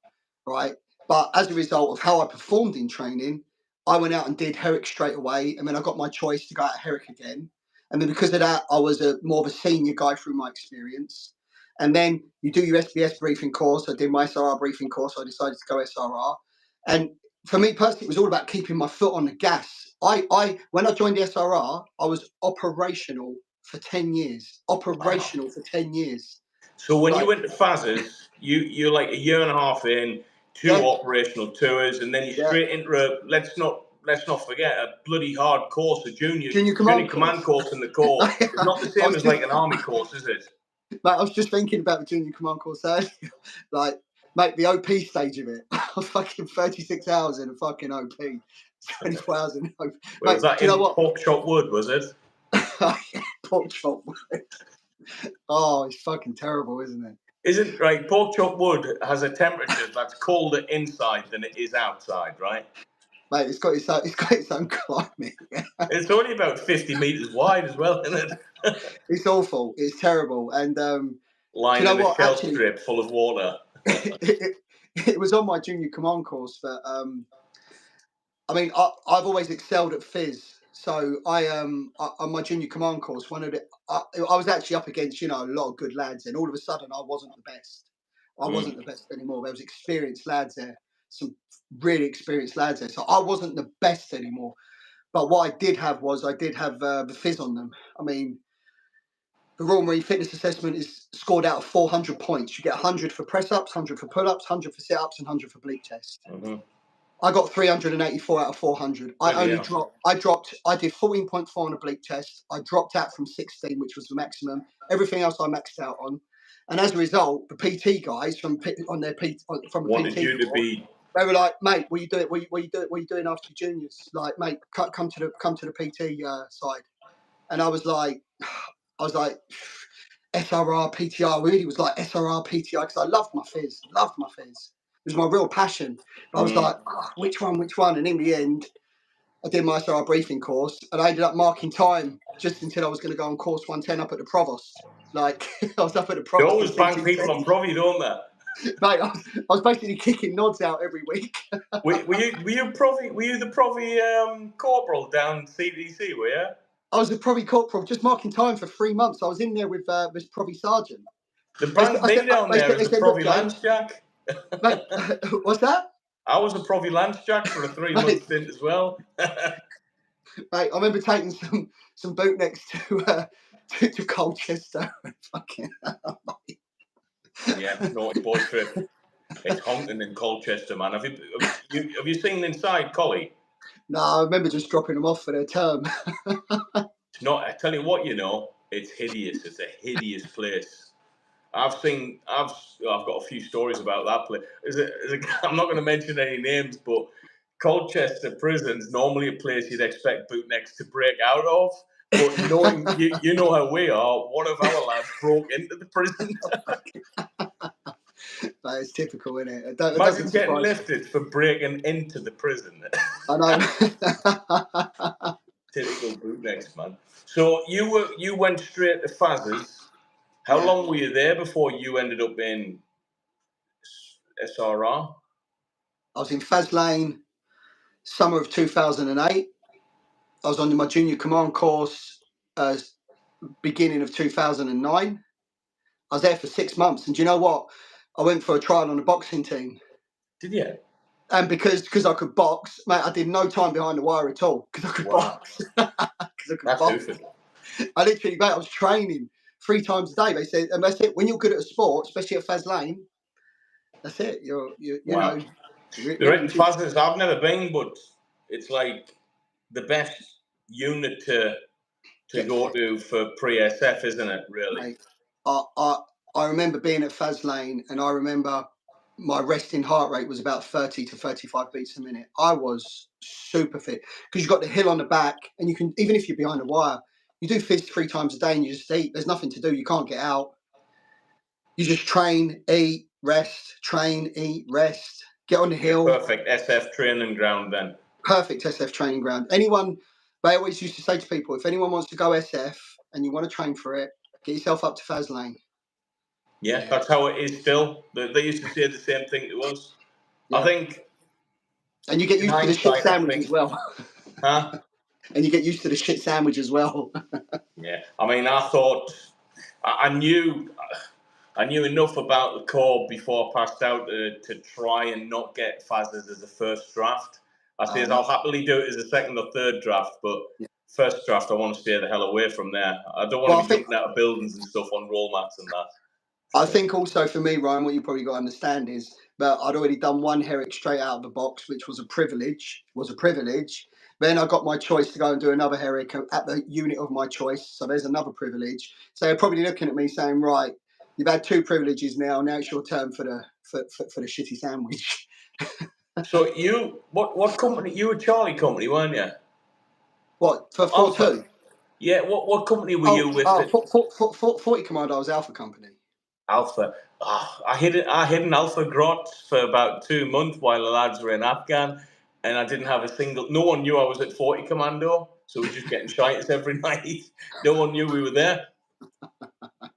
right? But as a result of how I performed in training, I went out and did Herrick straight away, and then I got my choice to go out Herrick again, and then because of that, I was more of a senior guy through my experience. And then you do your SBS briefing course. I did my SRR briefing course. So I decided to go SRR. And for me personally, it was all about keeping my foot on the gas. When I joined the SRR, I was operational for 10 years. Operational Wow. for 10 years. So when you Like, went to FASs, you're like a year and a half in, two yeah, operational tours, and then you're yeah. straight into a, let's not forget, a bloody hard course, a junior Junior junior command command course. course in the Corps. I It's not the same was as just, like an army course, is it? mate, I was just thinking about the junior command course earlier. Like, mate, the OP stage of it. I was fucking 36 hours in a fucking OP. 24 hours in OP. Wait, was Mate, that do you know in what? Pork Chop Wood, was it? Pork chop. Oh, it's fucking terrible, isn't it? Isn't right? Pork Chop Wood has a temperature that's colder inside than it is outside, right? Mate, it's got its own climate. It's only about 50 meters wide as well, isn't it? It's awful. It's terrible. And do you Lying know in a what? shell Actually, strip full of water. it was on my junior command course, but I mean, I've always excelled at phys. So on my junior command course, I was actually up against, you know, a lot of good lads, and all of a sudden I wasn't the best. I wasn't the best anymore. There was experienced lads there, some really experienced lads there. So I wasn't the best anymore. But what I did have the fizz on them. I mean, the Royal Marine Fitness Assessment is scored out of 400 points. You get 100 for press ups, 100 for pull ups, 100 for sit ups, and 100 for bleep test. Mm-hmm. I got 384 out of 400. I did 14.4 on a bleep test. I dropped out from 16, which was the maximum. Everything else I maxed out on. And as a result, the PT guys from the Wanted PT you to floor, be. they were like, "Mate, what are you doing? What are you doing after juniors? Like, mate, come to the PT side." And I was like, SRR PTR. Really was like SRR PTR because I loved my fizz. It was my real passion. But I was like, which one? And in the end, I did my SRR briefing course, and I ended up marking time just until I was going to go on course 110 up at the Provost. Like, I was up at the They Provost always in bang people on CTC. Provi, don't they? Mate, I was basically kicking nods out every week. Were you the Provi corporal down CDC? Were you? I was a Provi corporal, just marking time for 3 months. I was in there with this Provi sergeant. The banged me down there as They a said, look, Provi James, Lance Jack. mate, what's that? I was a Provi Lance Jack for a 3 month Mate, stint as well. I remember taking some bootlegs to Colchester. Fucking Yeah, naughty boy trip. It's haunting in Colchester, man. Have you seen inside Collie? no, I remember just dropping them off for their term. It's not. I tell you what, it's hideous. It's a hideous place. I've got a few stories about that place. I'm not going to mention any names, but Colchester Prison's normally a place you'd expect bootlegs to break out of. But knowing you know how we are, one of our lads broke into the prison. But it's typical, isn't it? It Imagine doesn't getting surprise me. lifted for breaking into the prison. I know. Typical bootlegs, man. So you went straight to Faz's. How Yeah, long were you there before you ended up in SRR? I was in Faslane summer of 2008. I was on my junior command course beginning of 2009. I was there for 6 months, and do you know what? I went for a trial on the boxing team. Did you? And because I could box, mate, I did no time behind the wire at all because I could Wow. box. Because I could That's box. hoofing. I literally, mate, I was training 3 times a day. They said, and they said, when you're good at a sport, especially at Faslane, That's it. You Wow. know, The written which is Faz's, I've never been, but it's like the best unit to get go fit, to for pre-SF, isn't it, really? mate. I, I I remember being at Faz Lane, and I remember my resting heart rate was about 30 to 35 beats a minute. I was super fit because you've got the hill on the back, and you can, even if you're behind the wire, you do fizz 3 times a day and you just eat. There's nothing to do. You can't get out. You just train, eat, rest, train, eat, rest, get on the hill. Perfect SF training ground then. Perfect SF training ground. Anyone, they always used to say to people, if anyone wants to go SF and you want to train for it, get yourself up to Faz Lane. Yeah, that's how it is still. They used to say the same thing to us. I Yeah. think, And you get in used to the shit hindsight, I sandwich as think, well. huh? And you get used to the shit sandwich as well. Yeah. I mean, I thought, I knew enough about the core before I passed out to try and not get Faz's as a first draft. I says Mate. I'll happily do it as a second or third draft, but Yeah. first draft I want to stay the hell away from there. I don't want Well, to be jumping out of buildings and stuff on roll mats and that. I So, think also for me, Ryan, what you probably got to understand is that I'd already done one Herrick straight out of the box, which was a privilege. Then I got my choice to go and do another Herrick at the unit of my choice. So there's another privilege. So they're probably looking at me saying, right, you've had 2 privileges now. Now it's your turn for the shitty sandwich. so what company? You were Charlie Company, weren't you? What for 4-2? Alpha. Yeah. What company were you Oh, with? oh, 40 Commando. I was Alpha Company. Alpha. Ah, I hid an Alpha grot for about 2 months while the lads were in Afghan, and I didn't have a single. No one knew I was at 40 Commando, so we were just getting shites every night. No one knew we were there.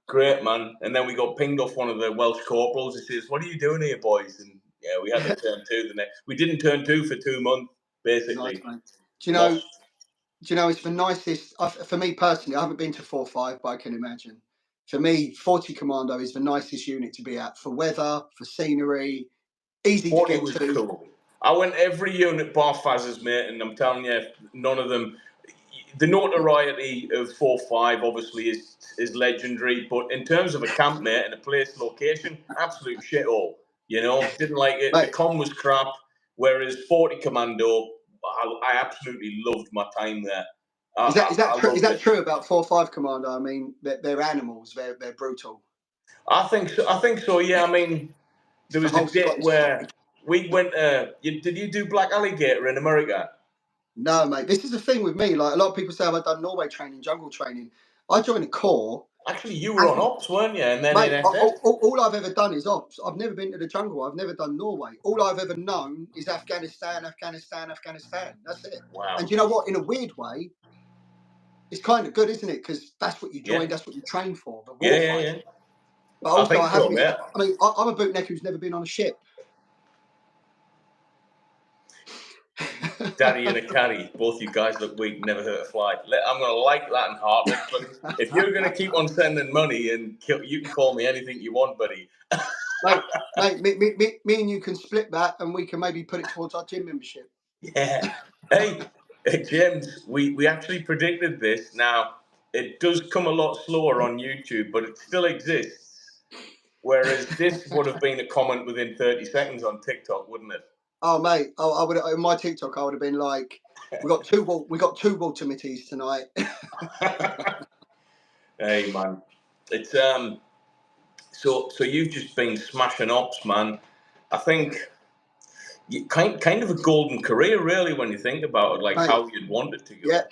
Great, man. And then we got pinged off one of the Welsh corporals. He says, "What are you doing here, boys?" And yeah, we had to turn two the next. We didn't turn two for 2 months, Nice, basically. man. Do you know? Lost. Do you know, it's the nicest, for me personally, I haven't been to 4-5, but I can imagine. For me, 40 Commando is the nicest unit to be at for weather, for scenery, easy to 40 get was to. cool. I went every unit bar Faz's, mate, and I'm telling you, none of them. The notoriety of 4-5 obviously is legendary, but in terms of a camp, mate, and a place location, absolute shithole. You know, didn't like it. The Mate, com was crap, whereas 40 Commando, I absolutely loved my time there. I is loved that it. true about 4-5 Commando? I mean, they're animals, they're brutal. I think so. I think so. Yeah. I mean, It's there the was a whole bit Scottish. where we went. Did you do Black Alligator in America? No, mate, this is the thing with me. Like, a lot of people say, I've done Norway training, jungle training. I joined the Corps. Actually, you were on ops, weren't you? And then in Mate, SF. all I've ever done is ops. I've never been to the jungle. I've never done Norway. All I've ever known is Afghanistan, Afghanistan, Afghanistan. That's it. Wow. And you know what? In a weird way, it's kind of good, isn't it? Because that's what you Yeah. joined, that's what you train for, the Yeah. war Yeah. fight. Yeah. But I also, think I have so, been. mate. I mean, I'm a bootneck who's never been on a ship. Daddy and a caddy. Both you guys look weak. Never hurt a fly. I'm going to like that in Heartless, buddy. If you're going to keep on sending money and you can call me anything you want, buddy. mate, me and you can split that, and we can maybe put it towards our gym membership. Yeah. Hey, James, we actually predicted this. Now, it does come a lot slower on YouTube, but it still exists. Whereas this would have been a comment within 30 seconds on TikTok, wouldn't it? Oh, mate, I would in my TikTok, I would have been like, we got two water mitties tonight. Hey, man. It's so you've just been smashing ops, man. I think kind of a golden career, really, when you think about it, like Mate, how you'd want it to yeah. go.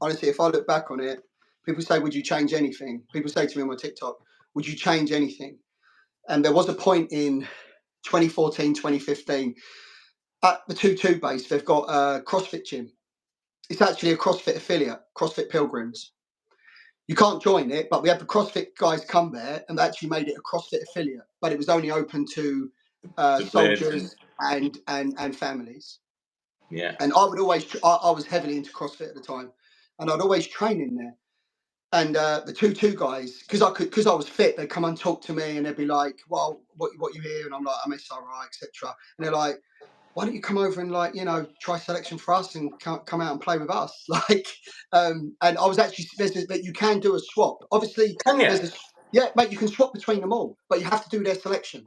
Honestly, if I look back on it, people say, would you change anything? People say to me on my TikTok, would you change anything? And there was a point in 2014, 2015, at the 2-2 base, they've got a CrossFit gym. It's actually a CrossFit affiliate, CrossFit Pilgrims. You can't join it, but we had the CrossFit guys come there and they actually made it a CrossFit affiliate, but it was only open to The blades soldiers and families. yeah. And I would always, I was heavily into CrossFit at the time, and I'd always train in there. And the 2-2 guys, because I was fit, they'd come and talk to me, and they'd be like, "Well, what you here?" And I'm like, "I'm SRI, etc." And they're like, "Why don't you come over and try selection for us and come out and play with us?" And I was actually that you can do a swap. Obviously, Can you? mate, you can swap between them all, but you have to do their selection.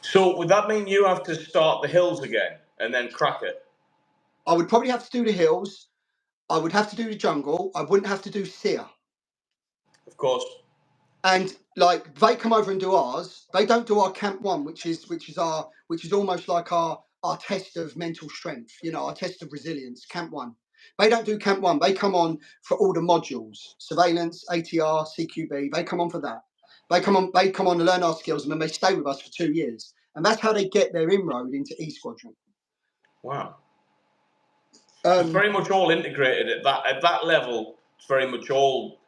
So would that mean you have to start the hills again and then crack it? I would probably have to do the hills. I would have to do the jungle. I wouldn't have to do Sear. Of course. And like they come over and do ours. They don't do our camp one, which is almost like our test of mental strength. You know, our test of resilience. Camp one. They don't do camp one. They come on for all the modules: surveillance, ATR, CQB. They come on for that. They come on to learn our skills, and then they stay with us for 2 years. And that's how they get their inroad into E Squadron. Wow. It's very much all integrated at that level. It's very much all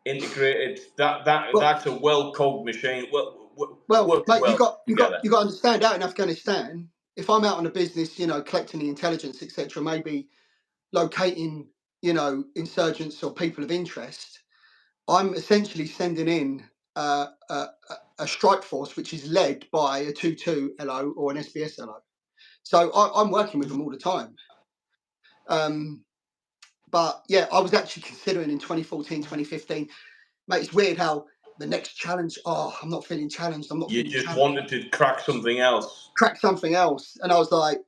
integrated. That's a well-cogged machine. Works Mate, well you got together. to understand. Out in Afghanistan, if I'm out on a business, you know, collecting the intelligence, etc., maybe locating, you know, insurgents or people of interest, I'm essentially sending in a strike force which is led by a 2-2 LO or an SBS LO. So I'm working with them all the time. But yeah, I was actually considering in 2014, 2015, mate, it's weird how the next challenge, I'm not feeling challenged. You just wanted to crack something else. Crack something else. And I was like,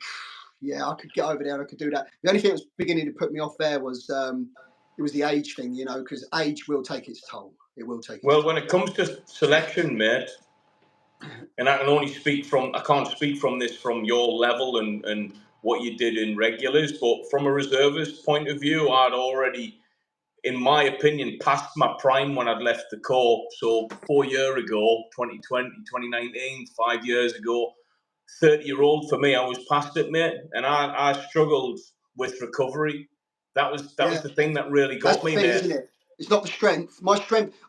yeah, I could get over there and I could do that. The only thing that was beginning to put me off there was it was the age thing, you know, because age will take its toll. It will take its toll. When it comes to selection, mate, and I can't speak from this from your level and what you did in regulars, but from a reservist point of view, I'd already, in my opinion, past my prime when I'd left the Corps. So 4 years ago, 2020, 2019, 5 years ago, 30-year-old for me, I was past it, mate, and I struggled with recovery. That was the thing that really got That's the me, thing, mate. isn't it? It's not the strength.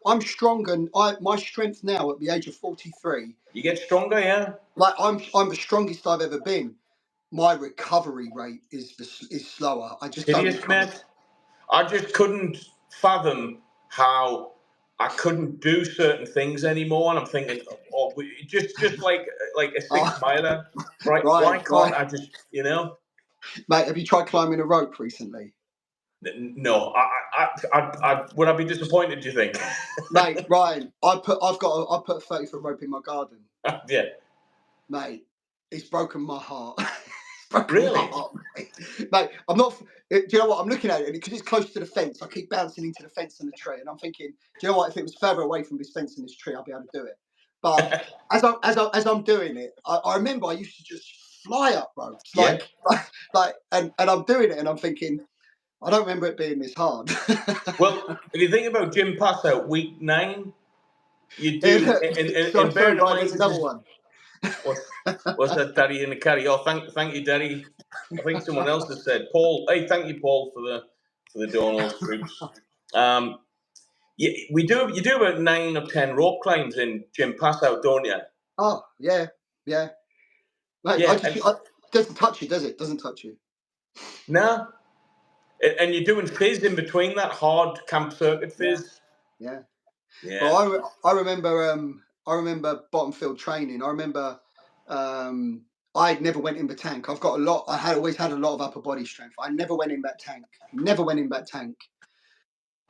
I'm stronger. My strength now at the age of 43. You get stronger, yeah. Like I'm the strongest I've ever been. My recovery rate is slower. I just don't recover. Mate. I just couldn't fathom how I couldn't do certain things anymore, and I'm thinking, just like a 6 miler, right? Why can't I just, you know? Mate, have you tried climbing a rope recently? No, would I be disappointed? Do you think? Mate, Ryan, I put a 30-foot rope in my garden. Yeah. Mate, it's broken my heart. Really? My heart, mate, I'm not. Do you know what? I'm looking at it because it's close to the fence. I keep bouncing into the fence and the tree, and I'm thinking, do you know what? If it was further away from this fence and this tree, I'd be able to do it. But as I'm doing it, I remember I used to just fly up ropes, like, and I'm doing it, and I'm thinking, I don't remember it being this hard. Well, if you think about Jim Pass out week 9, you do, and bear in mind, there's another one. What's that, Daddy in the caddy? Oh, thank you, Daddy. I think someone else has said, Paul. Hey, thank you, Paul, for the Donald's troops. Yeah, you do about 9 or 10 rope climbs in Jim Pass out, don't you? Oh yeah. Mate, Yeah, it doesn't touch you, does it? Doesn't touch you. No. And you're doing fizz in between that hard camp circuit fizz. Yeah. Yeah. Well, I remember bottom field training. I remember I never went in the tank. I had always had a lot of upper body strength. I never went in that tank.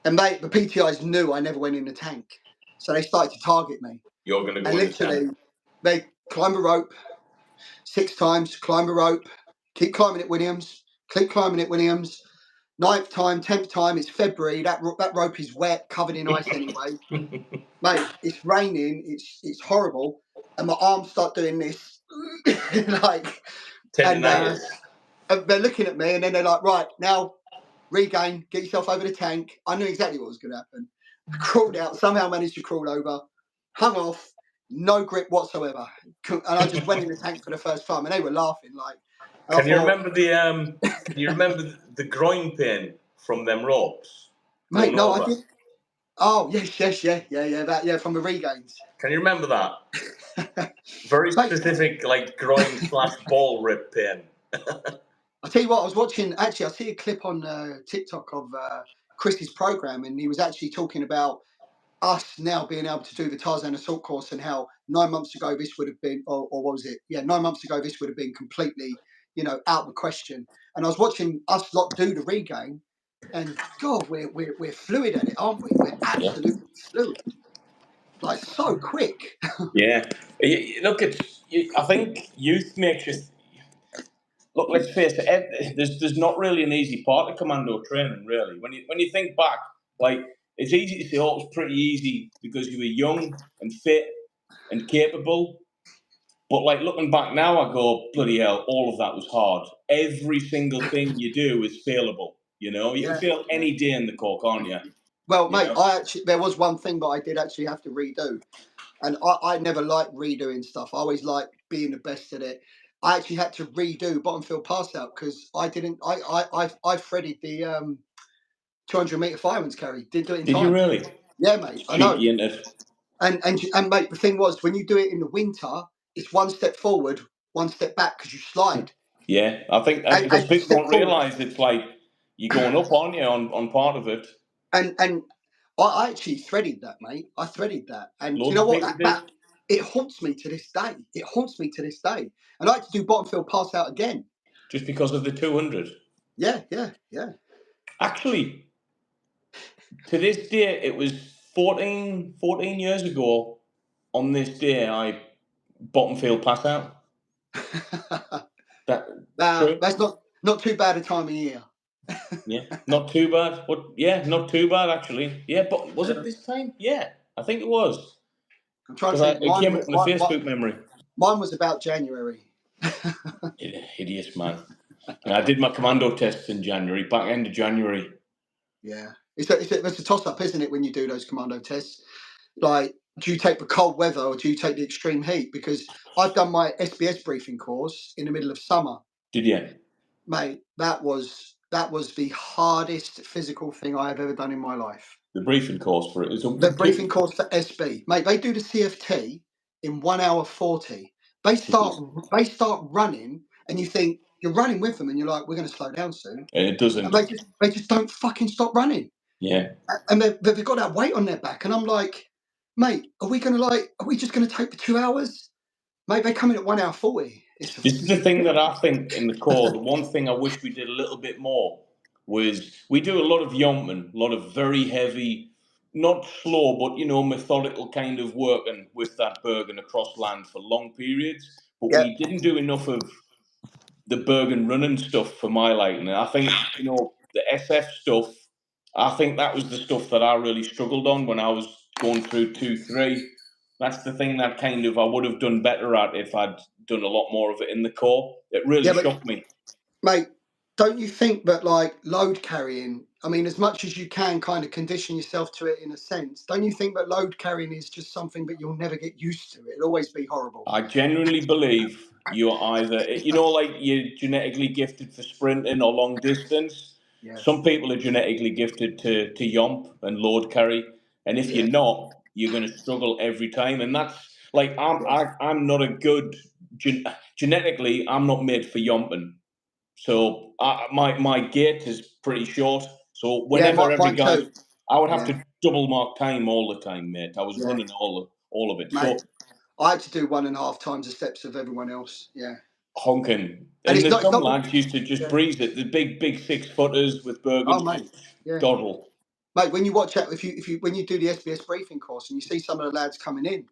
And mate, the PTIs knew I never went in the tank. So they started to target me. You're going to go and in the tank. They climb a rope 6 times, climb a rope, keep climbing it, Williams, keep climbing it, Williams. 9th time, 10th time, it's February, that rope is wet, covered in ice anyway. Mate, it's raining, it's horrible, and my arms start doing this, like, and they're looking at me, and then they're like, right, now, regain, get yourself over the tank. I knew exactly what was going to happen. I crawled out, somehow managed to crawl over, hung off, no grip whatsoever, and I just went in the tank for the first time, and they were laughing, like. Can you remember the groin pain from them ropes? Mate, no, I did. Oh, yes, yeah, from the regains. Can you remember that? Very specific, like groin/ball rip pain. I tell you what, I see a clip on TikTok of Chris's program, and he was actually talking about us now being able to do the Tarzan assault course, and how 9 months ago this would have been, or what was it? Yeah, 9 months ago this would have been completely, out of the question. And I was watching us lot do the regain, and God, we're fluid at it, aren't we? We're absolutely fluid, like so quick. Yeah, look, I think youth makes you. Look, let's face it. There's not really an easy part of commando training, really. When you think back, like it's easy to say, oh, it was pretty easy because you were young and fit and capable. But like looking back now, I go, bloody hell, all of that was hard. Every single thing you do is failable. You can Yeah, fail yeah. any day in the Corps, can't you? Well, You mate, know. there was one thing that I did actually have to redo, and I never liked redoing stuff. I always liked being the best at it. I actually had to redo bottom field pass out because I didn't. I threaded the 200-meter fireman's carry. Didn't do it in Did you time. really? Yeah, mate, It's I know. cheeky, isn't it? And mate, the thing was, when you do it in the winter, it's one step forward, one step back because you slide, Yeah, I think because and you people step don't forward. realise it's like you're going up, aren't you, on part of it. And I actually threaded that, mate. I threaded that, and you Loads know of what? people That did. it haunts me to this day. It haunts me to this day. And I had to do bottom field pass out again. Just because of the 200. Yeah, yeah, yeah. Actually, to this day, it was 14 years ago on this day I bottom field pass out. That Nah, true? that's not too bad a time of year. Yeah, not too bad. But yeah, not too bad actually. Yeah, but was it Yeah. this time? Yeah, I think it was I'm trying to because think. it came up in the Facebook memory. Mine was about January. Hideous man. Yeah, I did my commando tests in January, back end of January. Yeah, it's a toss up, isn't it? When you do those commando tests, like, do you take the cold weather or do you take the extreme heat? Because I've done my SBS briefing course in the middle of summer. Did you? Mate, that was the hardest physical thing I have ever done in my life. The briefing course for it is The briefing course for SB, mate, they do the CFT in 1 hour 40. They start running, and you think you're running with them, and you're like, we're going to slow down soon, and it and doesn't. they just don't fucking stop running, Yeah. and they've got that weight on their back, and I'm like, mate, are we just going to take the 2 hours? Mate, they come in at 1 hour 40. This is the thing that I think in the Corps. The one thing I wish we did a little bit more was we do a lot of yeoman, a lot of very heavy, not slow, but methodical kind of work and with that Bergen across land for long periods. But Yeah, we didn't do enough of the Bergen running stuff for my liking. And I think, the SF stuff, I think that was the stuff that I really struggled on when I was going through 2-3. That's the thing that kind of I would have done better at if I'd done a lot more of it in the Corps. It really yeah, but shocked me. mate, don't you think that, like, load carrying, I mean, as much as you can kind of condition yourself to it in a sense, don't you think that load carrying is just something that you'll never get used to? It'll always be horrible. I genuinely believe you're either, like you're genetically gifted for sprinting or long distance. Yeah, Some people are genetically gifted to yomp and load carry, and if yeah, you're not, you're going to struggle every time. And that's like yeah. I'm not a good genetically. I'm not made for yomping. So my gait is pretty short. So Yeah, whenever every mine guy, too. I would have Yeah, to double mark time all the time, mate. I was yeah, running all of it. mate. So I had to do 1.5 times the steps of everyone else. Yeah, honking. and And there's it's some not. lads used to just Yeah. breeze it. The big 6-footers with Oh, Bergens, mate. just Yeah, doddle. mate. When you watch out, when you do the SBS briefing course and you see some of the lads coming in,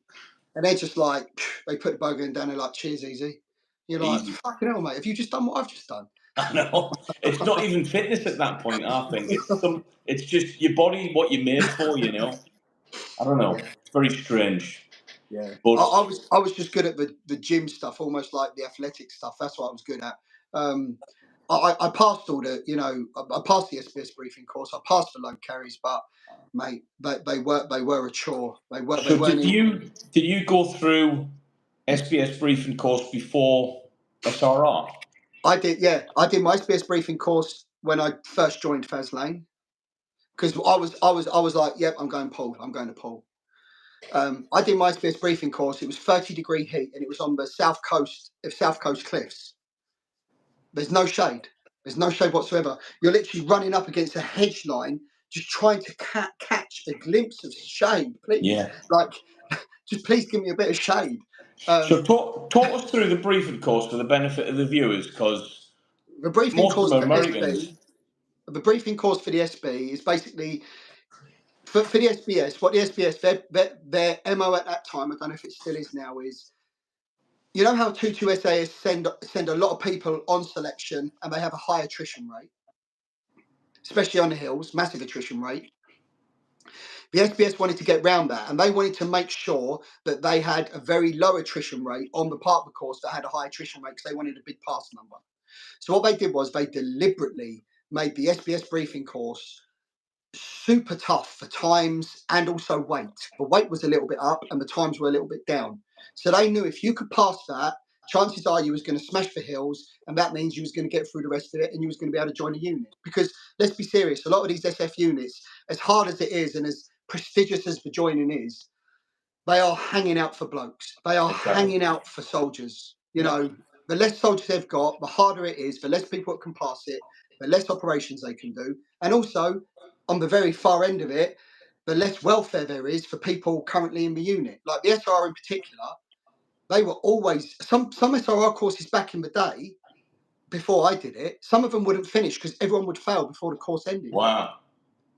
and they're just like, they put the burger down, they're like, cheers, easy. You're like, Easy. fucking hell, mate. Have you just done what I've just done? I know. It's not even fitness at that point, I think. It's just your body, what you're made for. I don't know. Yeah, It's very strange. yeah. But I was just good at the gym stuff, almost like the athletic stuff. That's what I was good at. I passed all the, I passed the SBS briefing course. I passed the load carries, but mate, they were a chore. They so weren't did easy. you go through SBS briefing course before SRR? I did, yeah. I did my SBS briefing course when I first joined Faz Lane because I was like, yep, I'm going Pool. I'm going to Pool. I did my SBS briefing course. It was 30-degree heat, and it was on the south coast cliffs. There's no shade. There's no shade whatsoever. You're literally running up against a hedge line, just trying to catch a glimpse of shade. Please, Yeah. like, just please give me a bit of shade. So talk us through the briefing course for the benefit of the viewers, because The briefing most of course them for are Americans. SB, the briefing course for the SB is basically for the SBS. What the SBS, their MO at that time, I don't know if it still is now, is you know how 22 SAS send a lot of people on selection and they have a high attrition rate, especially on the hills, massive attrition rate. The SBS wanted to get round that, and they wanted to make sure that they had a very low attrition rate on the part of the course that had a high attrition rate because they wanted a big pass number. So what they did was they deliberately made the SBS briefing course super tough for times and also weight. The weight was a little bit up and the times were a little bit down. So they knew if you could pass that, chances are you was going to smash the hills, and that means you was going to get through the rest of it and you was going to be able to join a unit. Because let's be serious, a lot of these SF units, as hard as it is and as prestigious as the joining is, they are hanging out for blokes. They are hanging out for soldiers. You know, the less soldiers they've got, the harder it is, the less people that can pass it, the less operations they can do. And also, on the very far end of it, the less welfare there is for people currently in the unit. Like the SR in particular, they were always, some SRR courses back in the day, before I did it, some of them wouldn't finish because everyone would fail before the course ended. Wow.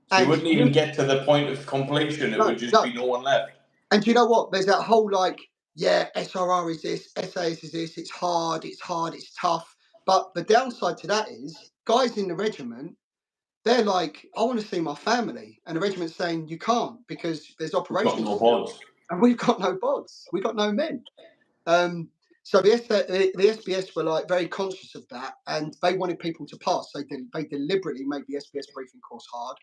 So you wouldn't even get to the point of completion. It would just be no one left. And do you know what? There's that whole like, yeah, SRR is this, SAS is this, it's hard, it's tough. But the downside to that is guys in the regiment, they're like, I want to see my family. And the regiment's saying, you can't because there's operations. We've got no bods. And we've got no bods. We've got no men. So the SBS were like very conscious of that, and they wanted people to pass. So they deliberately made the SBS briefing course hard.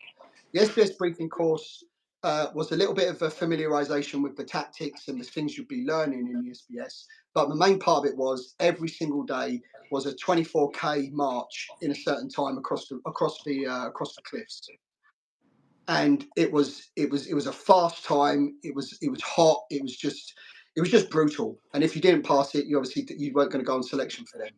The SBS briefing course was a little bit of a familiarization with the tactics and the things you'd be learning in the SBS. But the main part of it was every single day was a 24K march in a certain time across the cliffs. And it was a fast time. It was hot. It was just brutal. And if you didn't pass it, you weren't going to go on selection for them.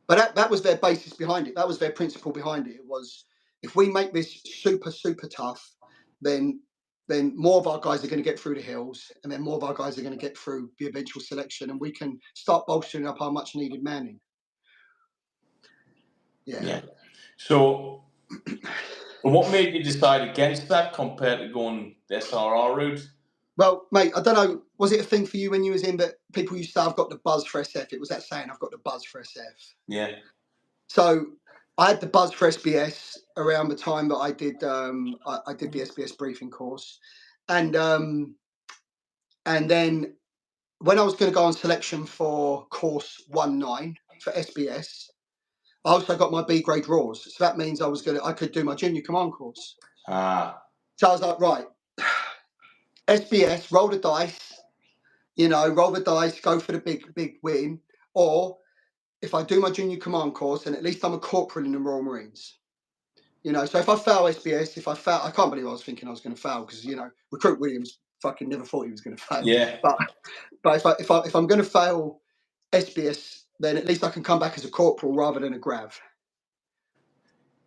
But that was their basis behind it. That was their principle behind it. It was, if we make this super, super tough, then more of our guys are going to get through the hills, and then more of our guys are going to get through the eventual selection, and we can start bolstering up our much needed manning. Yeah. So what made you decide against that compared to going the SRR route? Well, mate, I don't know. Was it a thing for you when you was in that people used to say, I've got the buzz for SF? It was that saying, I've got the buzz for SF. Yeah. So I had the buzz for SBS around the time that I did I did the SBS briefing course. And then when I was going to go on selection for course 19 for SBS, I also got my B grade raws. So that means I could do my junior command course. So I was like, right, SBS, roll the dice, go for the big win. Or if I do my junior command course, then at least I'm a corporal in the Royal Marines. So if I fail SBS, I can't believe I was thinking I was going to fail because, Recruit Williams fucking never thought he was going to fail. Yeah. But if I'm going to fail SBS, then at least I can come back as a corporal rather than a grav.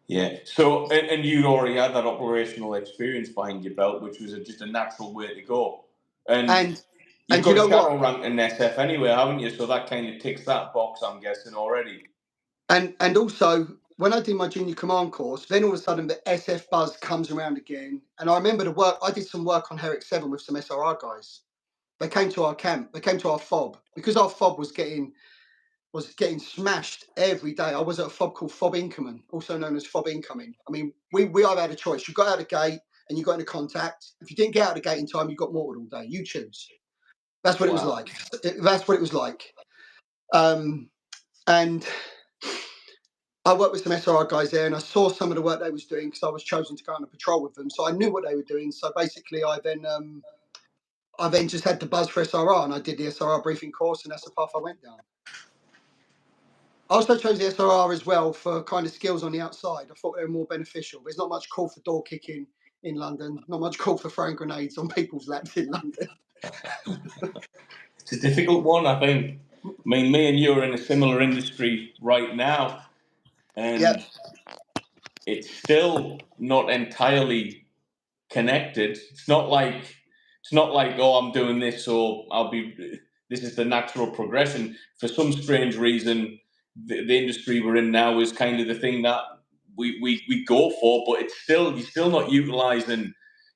Yeah. So, and you'd already had that operational experience behind your belt, which was just a natural way to go. And you've got a shadow rank in SF anyway, haven't you? So that kind of ticks that box, I'm guessing, already. And also, when I did my junior command course, then all of a sudden the SF buzz comes around again. And I remember I did some work on Herrick 7 with some SRR guys. They came to our camp. They came to our FOB. Because our FOB was getting smashed every day. I was at a FOB called FOB Incoming, also known as FOB Incoming. I mean, we either had a choice. You got out of the gate and you got into contact. If you didn't get out of the gate in time, you got mortared all day. You choose. That's what it was like. That's what it was like. And I worked with some SRR guys there, and I saw some of the work they was doing because I was chosen to go on a patrol with them. So I knew what they were doing. So basically, I then just had the buzz for SRR, and I did the SRR briefing course, and that's the path I went down. I also chose the SRR as well for kind of skills on the outside. I thought they were more beneficial. There's not much call for door kicking in London, not much call for throwing grenades on people's laps in London. It's a difficult one, I think. I mean, me and you are in a similar industry right now, and it's still not entirely connected. It's not like, oh, I'm doing this, so this is the natural progression. For some strange reason, the industry we're in now is kind of the thing that we go for, but you're still not utilising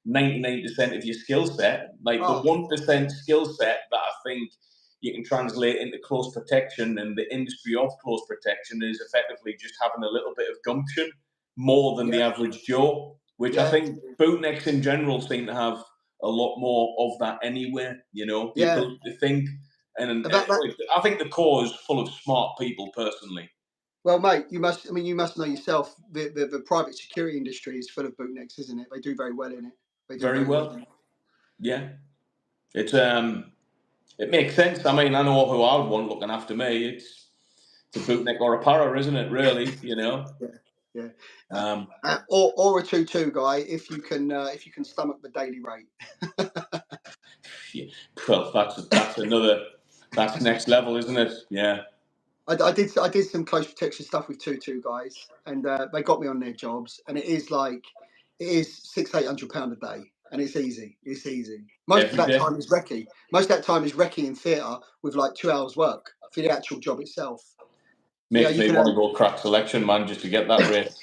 99% of your skill set. Like the 1% skill set that I think you can translate into close protection, and the industry of close protection is effectively just having a little bit of gumption more than the Yeah, average Joe, which I yeah, think bootnecks in general seem to have a lot more of that anyway. You know, yeah. people think, and About that. I think the core is full of smart people personally. Well, mate, you must. I mean, you must know yourself. The private security industry is full of bootnecks, isn't it? They do very well in it. They do Very very well. well. Yeah. It's it makes sense. I mean, I know who I would want looking after me. It's a bootneck or a para, isn't it? Really, you know. Yeah, yeah. Um, Or a 2-2 guy if you can stomach the daily rate. yeah, well, that's next level, isn't it? Yeah. I did some close protection stuff with 2-2 guys, and they got me on their jobs, and it is £600-800 a day, and it's easy. It's easy. Most of Every that day time is recce. Most of that time is recce in theatre with like 2 hours work for the actual job itself. Yeah, makes you me can want to earn, go crack selection, man, just to get that rate.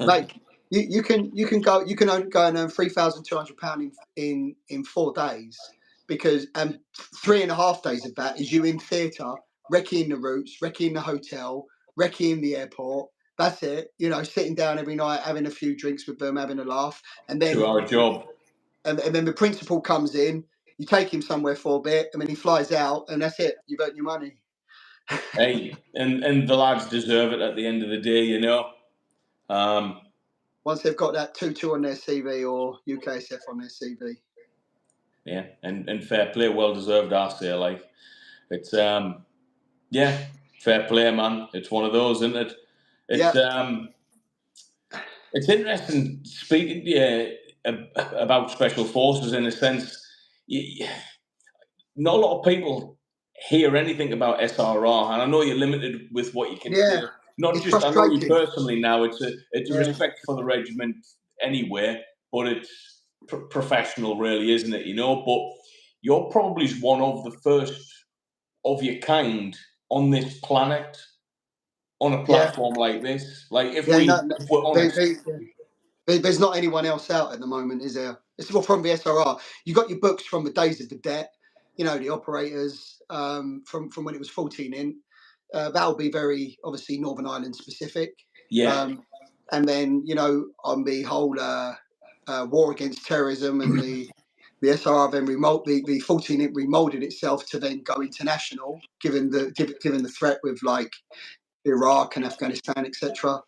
mate. You can only go and earn £3,200 in 4 days, because 3.5 days of that is you in theatre, recceing the routes, recceing the hotel, recceing the airport. That's it. You know, sitting down every night, having a few drinks with them, having a laugh, and then 2 hour job. and then the principal comes in. You take him somewhere for a bit, and then he flies out, and that's it. You've earned your money. Hey, and the lads deserve it at the end of the day, you know. Um, Once they've got that 2-2 on their CV or UKSF on their CV. yeah, and fair play, well deserved. I say, like it's yeah, fair play, man. It's one of those, isn't it? Yeah, It's interesting speaking to you about special forces in a sense. You, not a lot of people hear anything about SRR, and I know you're limited with what you can say. yeah. Not It's just I know you frustrating. personally now. It's a Yeah, respect for the regiment anyway, but it's professional, really, isn't it? You know, but you're probably one of the first of your kind on this planet on a yeah, platform like this. Like yeah. No, no, if we're they, honest, they, there's not anyone else out at the moment, is there? It's well from the SRR. You got your books from the days of the debt. You know, the operators from when it was 14 in. That'll be very obviously Northern Ireland specific. yeah, Um, and then on the whole war against terrorism, and the SRR then the 14 in remolded itself to then go international, given the threat with like Iraq and Afghanistan, etc.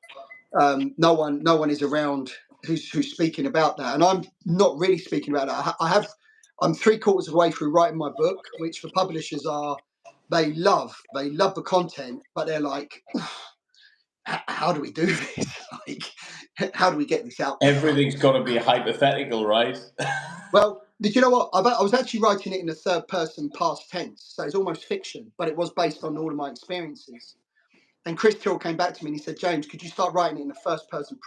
No one is around who's speaking about that, and I'm not really speaking about that. I'm 3/4 of the way through writing my book, which the publishers are they love the content, but they're like, how do we do this? Like, how do we get this out there? everything's got to be hypothetical, right? Well, did you know what? I was actually writing it in the third person past tense, so it's almost fiction, but it was based on all of my experiences. And Chris Till came back to me and he said, James, could you start writing it in the first person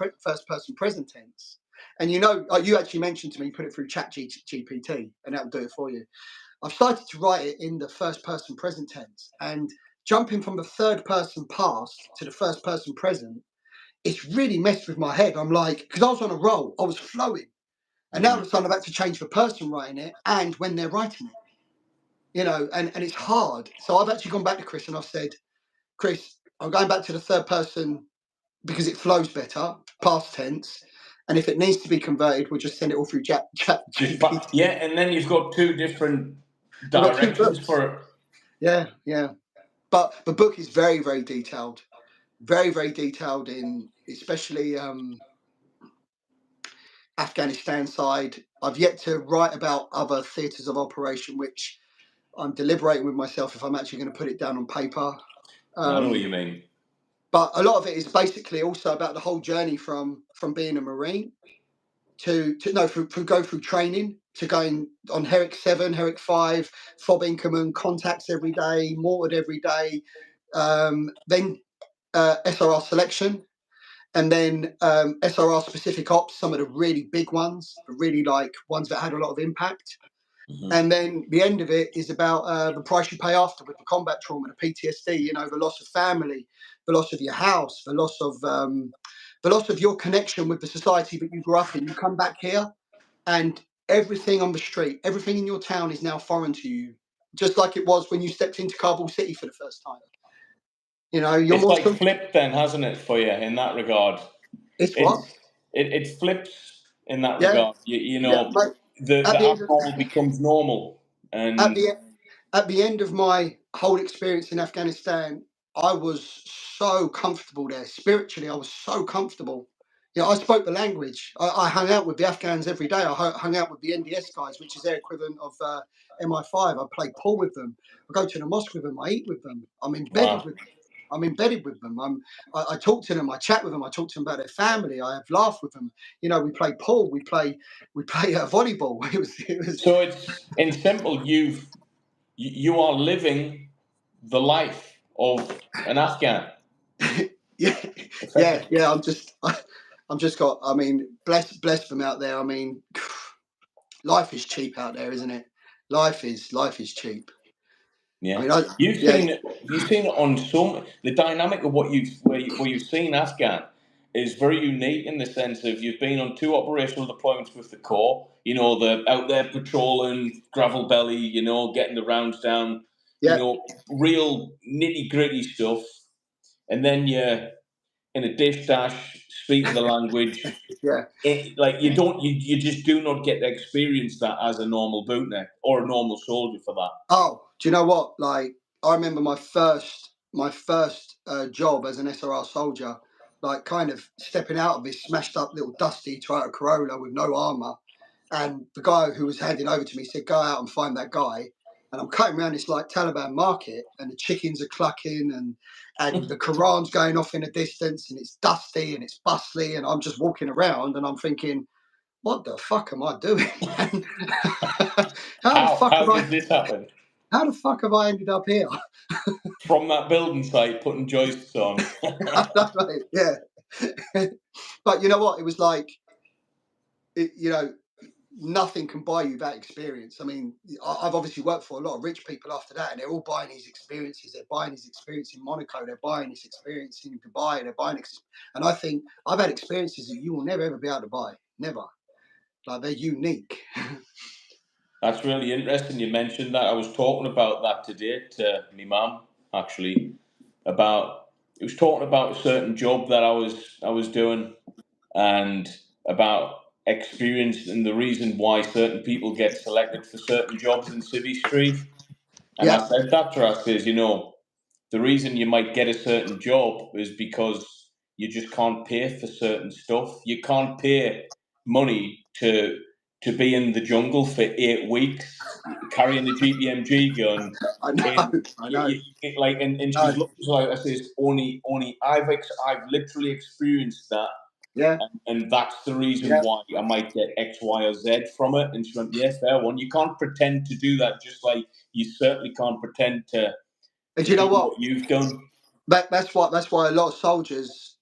present tense? And you actually mentioned to me, you put it through Chat GPT, and that'll do it for you. I've started to write it in the first person present tense, and jumping from the third person past to the first person present, it's really messed with my head. I'm like, because I was on a roll, I was flowing, and now all of a sudden I've had to change the person writing it and when they're writing it, and it's hard. So I've actually gone back to Chris and I've said, Chris, I'm going back to the third person because it flows better, past tense. And if it needs to be converted, we'll just send it all through Chat GPT. Yeah, and then you've got two different I've got two directions books. for it. Yeah, yeah. But the book is very, very detailed. Very, very detailed in especially Afghanistan side. I've yet to write about other theatres of operation, which I'm deliberating with myself if I'm actually going to put it down on paper. I know what Um, you mean. but a lot of it is basically also about the whole journey from being a Marine from going through training to going on Herrick 7, Herrick 5, fob increment, contacts every day, mortared every day, then SRR selection, and then SRR specific ops, some of the really big ones, really like ones that had a lot of impact. Mhm. And then the end of it is about the price you pay after with the combat trauma, the PTSD, the loss of family, the loss of your house, the loss of your connection with the society that you grew up in. You come back here and everything on the street, everything in your town is now foreign to you. just like it was when you stepped into Kabul City for the first time. You know, you're It's more. like flipped then, hasn't it, for you in that regard? It's what? It flips in that Yeah, regard. You yeah. know, Mate, at the the end of, abnormal becomes normal, at and the at the end of my whole experience in Afghanistan, I was so comfortable there. Spiritually, I was so comfortable. You know, I spoke the language. I hung out with the Afghans every day. I hung out with the NDS guys, which is their equivalent of MI5. I played pool with them. I go to the mosque with them. I eat with them. I'm embedded wow. with them. I talk to them. I chat with them. I talk to them about their family. I have laughed with them. You know, we play pool. We play volleyball. It was. So it's in simple. You are living the life of an Afghan, yeah, effectively. yeah. I'm just got. I mean, bless them out there. I mean, life is cheap out there, isn't it? Life is cheap. I Yeah, mean, yeah, you've seen it on some. The dynamic of where you've seen Afghan is very unique in the sense of you've been on two operational deployments with the Corps. You know, the out there patrolling, gravel belly. You know, getting the rounds down. You yeah, know, real nitty gritty stuff. And then you're in a dish dash, speaking the language. yeah. Like you just do not get to experience that as a normal bootneck or a normal soldier for that. Oh, do you know what? Like, I remember my first job as an SRR soldier, like kind of stepping out of this smashed up little dusty Toyota Corolla with no armor. And the guy who was handing over to me said, "Go out and find that guy." And I'm cutting around this like Taliban market, and the chickens are clucking, and the Quran's going off in the distance, and it's dusty and it's bustly, and I'm just walking around, and I'm thinking, "What the fuck am I doing, man? how the fuck How have did I? this happen? How the fuck have I ended up here?" From that building site, putting joists on. Yeah. But you know what? It was like, you know, nothing can buy you that experience. I mean, I've obviously worked for a lot of rich people after that, and they're all buying these experiences. They're buying this experience in Monaco. They're buying this experience in Dubai. They're buying, and I think I've had experiences that you will never ever be able to buy. Never. Like, they're unique. That's really interesting. You mentioned that. I was talking about that today to my mum, actually. About it was talking about a certain job that I was doing, and about experience and the reason why certain people get selected for certain jobs in Civvy Street. And I Yeah, said that to her. I says, the reason you might get a certain job is because you just can't pay for certain stuff. You can't pay money to be in the jungle for 8 weeks carrying a GPMG gun. I know. In I know. like, and No. she's looking like I says, only I've literally experienced that, Yeah, and that's the reason yeah. why I might get X, Y, or Z from it. And she went, yeah, fair one. You can't pretend to do that, just like you certainly can't pretend And to you know do what? what you've done. That's why a lot of soldiers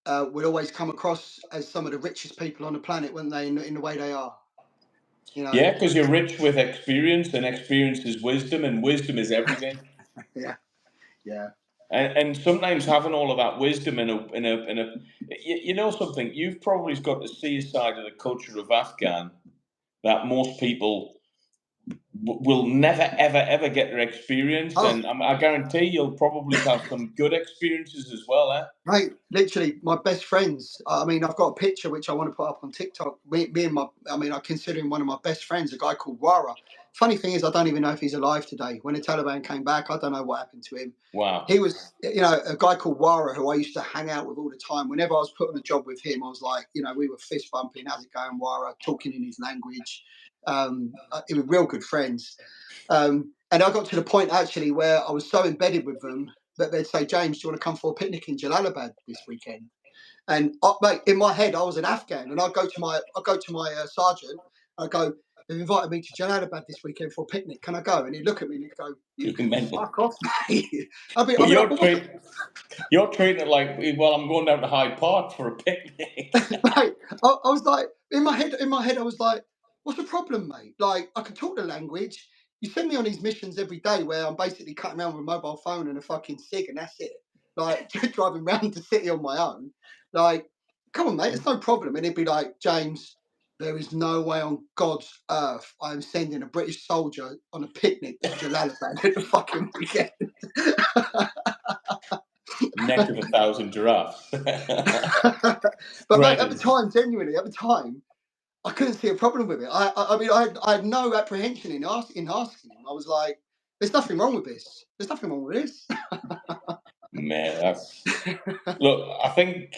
would always come across as some of the richest people on the planet, when they in the way they are. You know. Yeah, because you're rich with experience, and experience is wisdom, and wisdom is everything. Yeah, yeah. And sometimes having all of that wisdom in a you know something, you've probably got to see a side of the culture of Afghan that most people will never ever ever get their experience, Oh, and I guarantee you'll probably have some good experiences as well, eh? mate, literally, my best friends. I mean, I've got a picture which I want to put up on TikTok. Me and I mean, I consider him one of my best friends, a guy called Wara. Funny thing is, I don't even know if he's alive today. When the Taliban came back, I don't know what happened to him. Wow. He was, a guy called Wara, who I used to hang out with all the time. Whenever I was put on a job with him, I was like, we were fist bumping. How's it going, Wara? Talking in his language. We were real good friends. And I got to the point actually where I was so embedded with them that they'd say, "James, do you want to come for a picnic in Jalalabad this weekend?" And mate, in my head, I was an Afghan, and I go to my sergeant. I go, "They've invited me to Jalalabad this weekend for a picnic. Can I go?" And he'd look at me and he'd go, "You You're can mental. fuck off, mate." But I'll be like, "But what's you're treating it like, well, I'm going down to Hyde Park for a picnic. mate?" I was like, in my head, I was like, "What's the problem, mate? Like, I can talk the language. You send me on these missions every day where I'm basically cutting around with a mobile phone and a fucking cig, and that's it. Like, driving around the city on my own. Like, come on, mate, it's no problem." And he'd be like, "James, there is no way on God's earth I'm sending a British soldier on a picnic to Jalalabad at the fucking weekend. Neck of 1,000 giraffes. But mate, at the time, genuinely, at the time, I couldn't see a problem with it. I mean, I had no apprehension in asking him. I was like, "There's nothing wrong with this. There's nothing wrong with this." Man, that's look. I think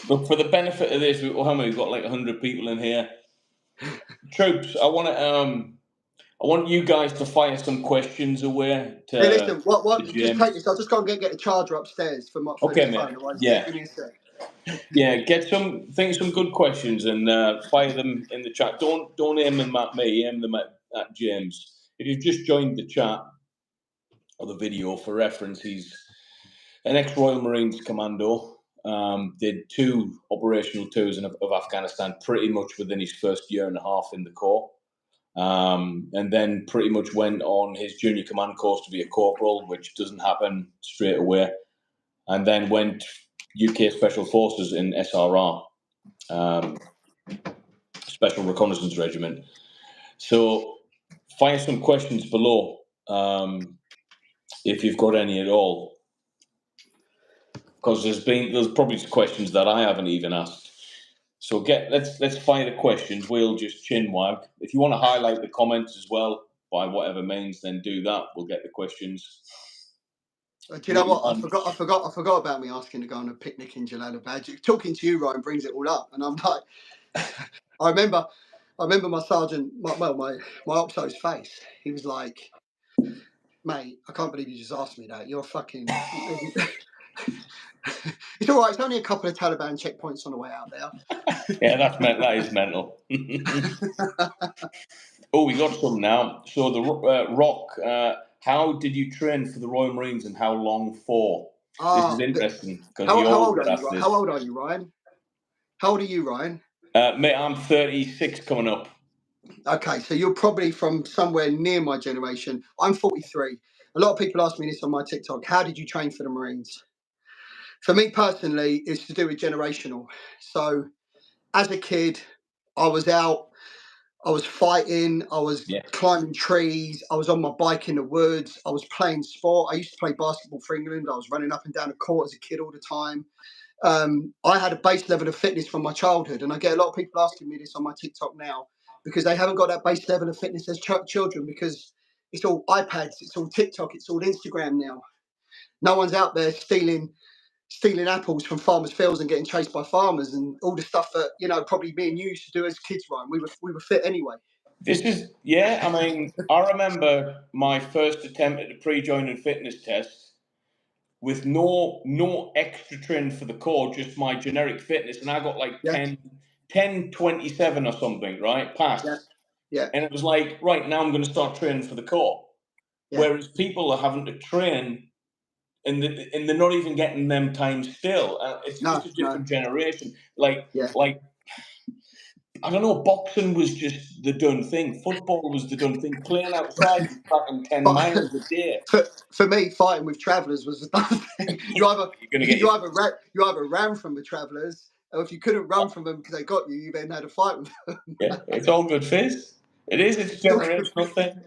for the benefit of this, how many? We've got like 100 people in here. Troops, I want you guys to fire some questions away. Hey, listen, what? Just take this. I'll just go and get a charger upstairs for my okay, this mate. phone. Right? Yeah. Give me a sec. Yeah, think some good questions and fire them in the chat. Don't aim them at me, aim them at James. If you've just joined the chat or the video, for reference, he's an ex-Royal Marines commando. Did 2 operational tours of Afghanistan pretty much within his first year and a half in the Corps. And then pretty much went on his junior command course to be a corporal, which doesn't happen straight away. And then went UK Special Forces in SRR, Special Reconnaissance Regiment. So fire some questions below if you've got any at all, because there's probably questions that I haven't even asked. So let's fire the questions. We'll just chin wag. If you want to highlight the comments as well by whatever means, then do that. We'll get the questions. Do you know what? I forgot about me asking to go on a picnic in Jalalabad. Talking to you, Ryan, brings it all up, and I'm like, I remember my sergeant, my opso's face. He was like, "Mate, I can't believe you just asked me that. You're fucking." It's all right. It's only a couple of Taliban checkpoints on the way out there. Yeah, that is mental. Oh, we got some now. So the Rock. How did you train for the Royal Marines and how long for? This is interesting because how old are you, Ryan? How old are you, Ryan? Mate, I'm 36 coming up. Okay, so you're probably from somewhere near my generation. I'm 43. A lot of people ask me this on my TikTok. How did you train for the Marines? For me personally, it's to do with generational. So as a kid, I was out, I was fighting, I was climbing trees, I was on my bike in the woods, I was playing sport. I used to play basketball for England. I was running up and down the court as a kid all the time. I had a base level of fitness from my childhood, and I get a lot of people asking me this on my TikTok now because they haven't got that base level of fitness as children, because it's all iPads, it's all TikTok, it's all Instagram now. No one's out there stealing apples from farmers' fields and getting chased by farmers and all the stuff that, you know, probably me and you used to do as kids, Ryan. We were fit anyway. This is, I mean, I remember my first attempt at a pre-joining fitness test with no extra training for the core, just my generic fitness, and I got like 10:27 or something, right? Passed. Yeah. And it was like, right, now I'm going to start training for the core. Yeah. Whereas people are having to train and they're not even getting them times still. It's just a different generation. Like, I don't know, boxing was just the done thing. Football was the done thing. Playing outside was fucking 10 miles a day. For me, fighting with travellers was the done thing. You either ran from the travellers, or if you couldn't run from them because they got you, you then had a fight with them. Yeah, it's all good fizz. It's a generational thing.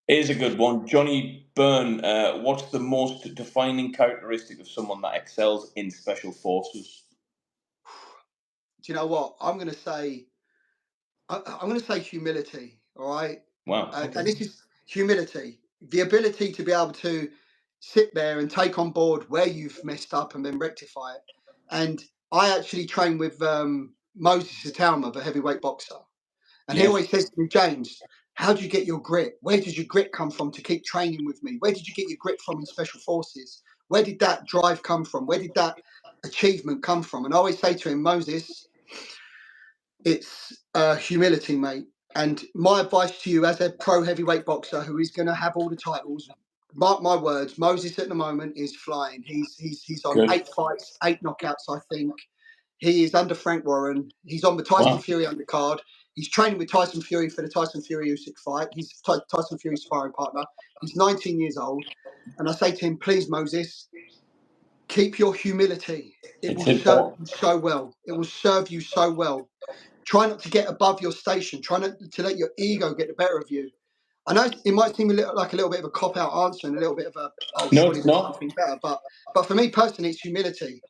Here's a good one. Johnny Byrne, what's the most defining characteristic of someone that excels in special forces? Do you know what? I'm going to say humility, all right? Wow. And this is humility. The ability to be able to sit there and take on board where you've messed up and then rectify it. And I actually train with Moses Satalma, the heavyweight boxer. And he always says to me, James, how do you get your grit? Where does your grit come from to keep training with me? Where did you get your grit from in special forces? Where did that drive come from? Where did that achievement come from? And I always say to him, Moses, it's humility, mate. And my advice to you as a pro heavyweight boxer who is going to have all the titles, mark my words, Moses at the moment is flying. He's on 8 fights, 8 knockouts, I think. He is under Frank Warren. He's on the Tyson Fury undercard. He's training with Tyson Fury for the Tyson Fury-Usyk fight. He's Tyson Fury's sparring partner. He's 19 years old. And I say to him, please, Moses, keep your humility. It will serve you so well. It will serve you so well. try not to get above your station. Try not to let your ego get the better of you. I know it might seem like a little bit of a cop-out answer and a little bit of a, oh, No, surely it's there's not. something better. But for me personally, it's humility.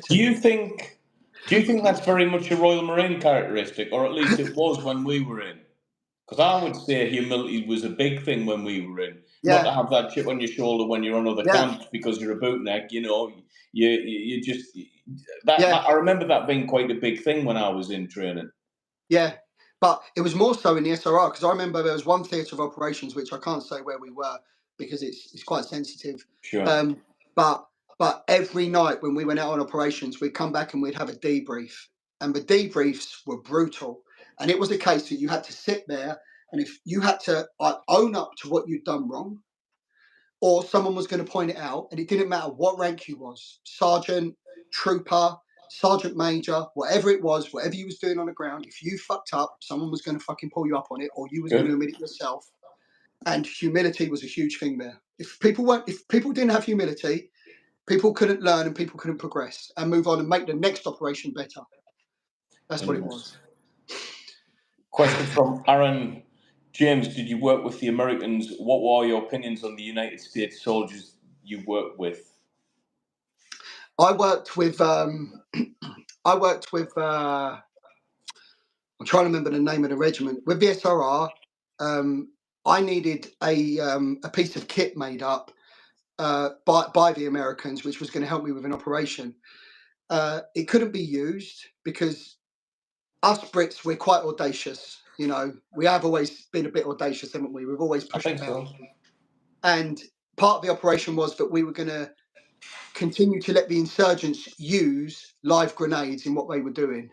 Do you think that's very much a Royal Marine characteristic, or at least it was when we were in? Because I would say humility was a big thing when we were in. Not Yeah, to have that chip on your shoulder when you're on other yeah, camps because you're a bootneck. You know, you just that yeah, I remember that being quite a big thing when I was in training. yeah. But it was more so in the SRR, because I remember there was one theatre of operations, which I can't say where we were because it's quite sensitive. Sure. But every night when we went out on operations, we'd come back and we'd have a debrief. And the debriefs were brutal. And it was a case that you had to sit there, and if you had to own up to what you'd done wrong, or someone was going to point it out, and it didn't matter what rank you was, sergeant, trooper, sergeant major, whatever it was, whatever you was doing on the ground, if you fucked up, someone was going to fucking pull you up on it, or you was going to admit it yourself. And humility was a huge thing there. If people didn't have humility, people couldn't learn and people couldn't progress and move on and make the next operation better. That's what it was. Question from Aaron. James, did you work with the Americans? What were your opinions on the United States soldiers you worked with? I worked with I'm trying to remember the name of the regiment. With the SRR, I needed a piece of kit made up by the Americans, which was going to help me with an operation. It couldn't be used because us Brits, we're quite audacious. You know, we have always been a bit audacious, haven't we? We've always pushed the boundaries. So. And part of the operation was that we were going to continue to let the insurgents use live grenades in what they were doing.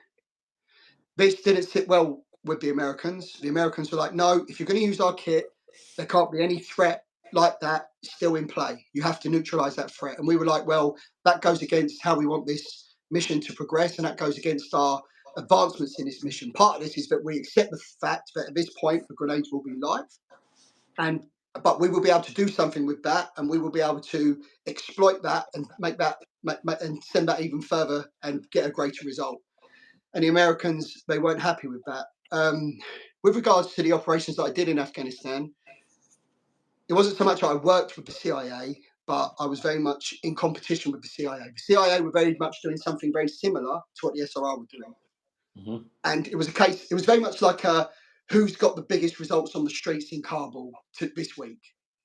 This didn't sit well with the Americans. The Americans were like, no, if you're going to use our kit, there can't be any threat like that still in play. You have to neutralize that threat. And we were like, well, that goes against how we want this mission to progress, and that goes against our advancements in this mission. Part of this is that we accept the fact that at this point the grenades will be live, but we will be able to do something with that, and we will be able to exploit that and and send that even further and get a greater result. And the Americans, they weren't happy with that. With regards to the operations that I did in Afghanistan, it wasn't so much I worked with the CIA, but I was very much in competition with the CIA. The CIA were very much doing something very similar to what the SRR were doing. Mm-hmm. And it was very much like who's got the biggest results on the streets in Kabul this week.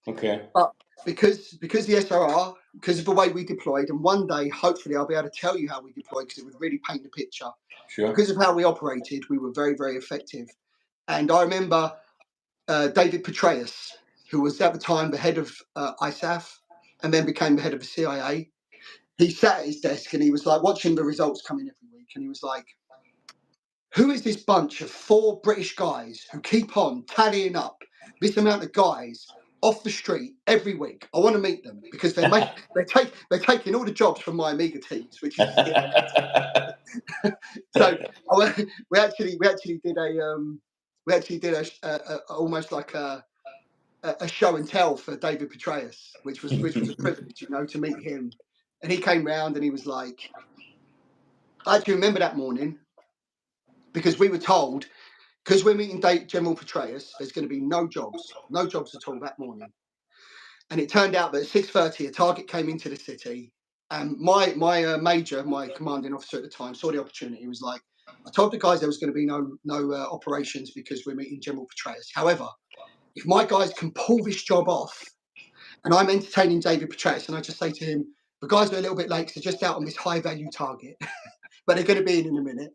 Okay. But because the SRR, because of the way we deployed, and one day, hopefully, I'll be able to tell you how we deployed because it would really paint the picture. Sure. Because of how we operated, we were very, very effective. And I remember David Petraeus, who was at the time the head of ISAF and then became the head of the CIA. He sat at his desk and he was like watching the results come in every week. And he was like, who is this bunch of 4 British guys who keep on tallying up this amount of guys off the street every week? I want to meet them because they're taking all the jobs from my Amiga teams, which is so we actually did a almost like a show and tell for David Petraeus, which was a privilege, you know, to meet him. And he came round and he was like, I actually remember that morning because we were told, because we're meeting General Petraeus, there's going to be no jobs at all that morning. And it turned out that at 6:30, a target came into the city. And my major, my commanding officer at the time, saw the opportunity. He was like, I told the guys there was going to be no operations because we're meeting General Petraeus. However, if my guys can pull this job off, and I'm entertaining David Petraeus, and I just say to him, the guys are a little bit late, so they're just out on this high-value target, but they're going to be in a minute.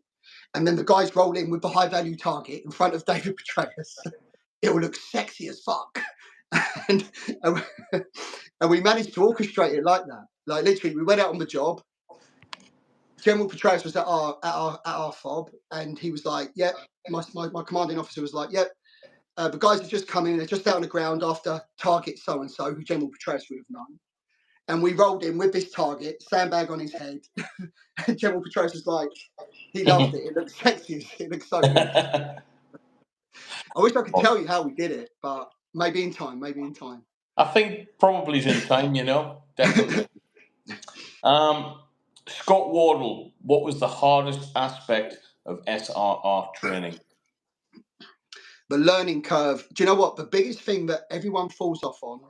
And then the guys roll in with the high-value target in front of David Petraeus. It will look sexy as fuck. and we managed to orchestrate it like that. Like literally, we went out on the job. General Petraeus was at our fob, and he was like, "Yep." My commanding officer was like, "Yep." The guys have just come in. They're just out on the ground after target so and so, who General Petraeus would have known. And we rolled in with this target, sandbag on his head. And General Petraeus was like, he loved it. It looked sexy. It looked so good. I wish I could tell you how we did it, but maybe in time. I think probably in time, you know, definitely. Scott Wardle, what was the hardest aspect of SRR training? The learning curve. Do you know what? The biggest thing that everyone falls off on,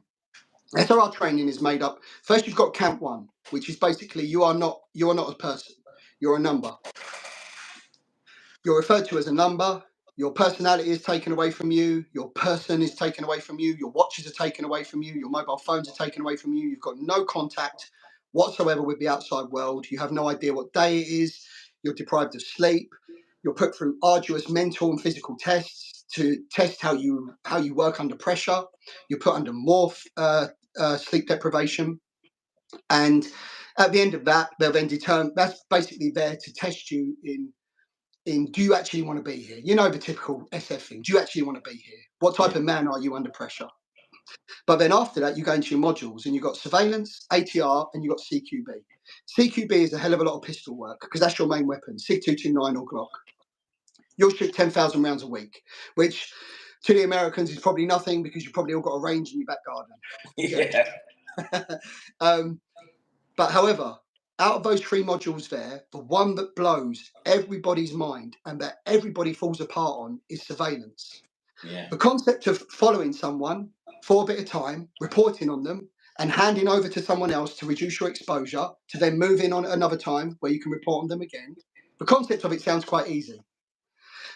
SRR training is made up. First, you've got camp 1, which is basically you are not a person. You're a number. You're referred to as a number. Your personality is taken away from you. Your person is taken away from you. Your watches are taken away from you. Your mobile phones are taken away from you. You've got no contact whatsoever with the outside world. You have no idea what day it is. You're deprived of sleep. You're put through arduous mental and physical tests to test how you work under pressure. You're put under more sleep deprivation. And at the end of that, they'll then determine, that's basically there to test you in do you actually want to be here? You know, the typical SF thing. Do you actually want to be here? What type of man are you under pressure? But then after that, you go into your modules and you've got surveillance, ATR, and you've got CQB. CQB is a hell of a lot of pistol work because that's your main weapon, SIG 229 or Glock. You'll shoot 10,000 rounds a week, which to the Americans is probably nothing because you've probably all got a range in your back garden. Yeah. But however, out of those 3 modules there, the one that blows everybody's mind and that everybody falls apart on is surveillance. Yeah. The concept of following someone for a bit of time, reporting on them, and handing over to someone else to reduce your exposure, to then move in on another time where you can report on them again. The concept of it sounds quite easy.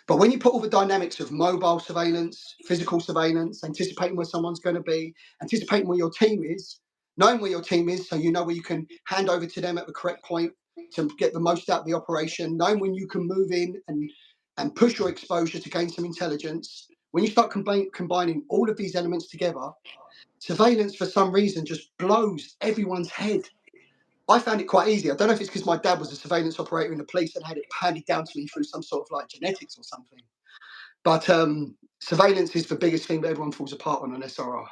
But when you put all the dynamics of mobile surveillance, physical surveillance, anticipating where someone's going to be, anticipating where your team is, knowing where your team is so you know where you can hand over to them at the correct point to get the most out of the operation, knowing when you can move in and push your exposure to gain some intelligence. When you start combining all of these elements together, surveillance for some reason just blows everyone's head. I found it quite easy. I don't know if it's because my dad was a surveillance operator in the police and had it handed down to me through some sort of like genetics or something. But surveillance is the biggest thing that everyone falls apart on SRR.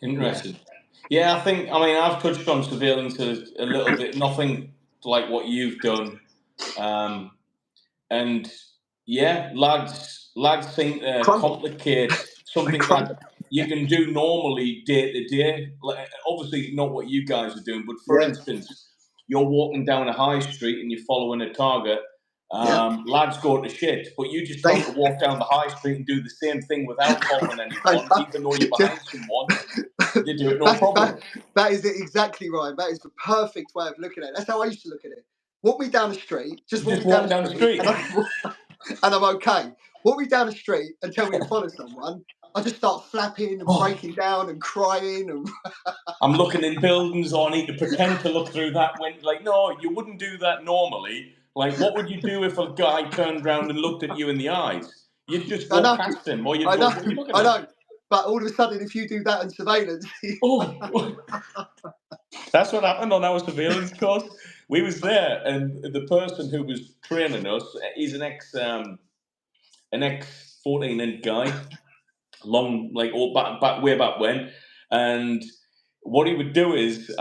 Interesting. Yeah, I think, I mean, I've touched on surveillance a little bit, nothing like what you've done. And yeah, lads seem to complicate something that you can do normally day to day. Like, obviously, not what you guys are doing, but for instance, you're walking down a high street and you're following a target. Lads go to shit, but you just tell them to walk down the high street and do the same thing without following anyone, even though you're behind someone. They do it no problem. That is it exactly right. That is the perfect way of looking at it. That's how I used to look at it. Walk me down the street, just walk me down the street. And I'm okay. Walk me down the street and tell me to follow someone. I just start flapping and breaking down and crying. And I'm looking in buildings, or I need to pretend to look through that window. Like, no, you wouldn't do that normally. Like, what would you do if a guy turned around and looked at you in the eyes? You'd just walk past him, or you'd go, what are you looking at? I know. But all of a sudden, if you do that in surveillance... That's what happened on our surveillance course. We was there, and the person who was training us, he's an ex 14-inch guy, long, like way back when. And what he would do is,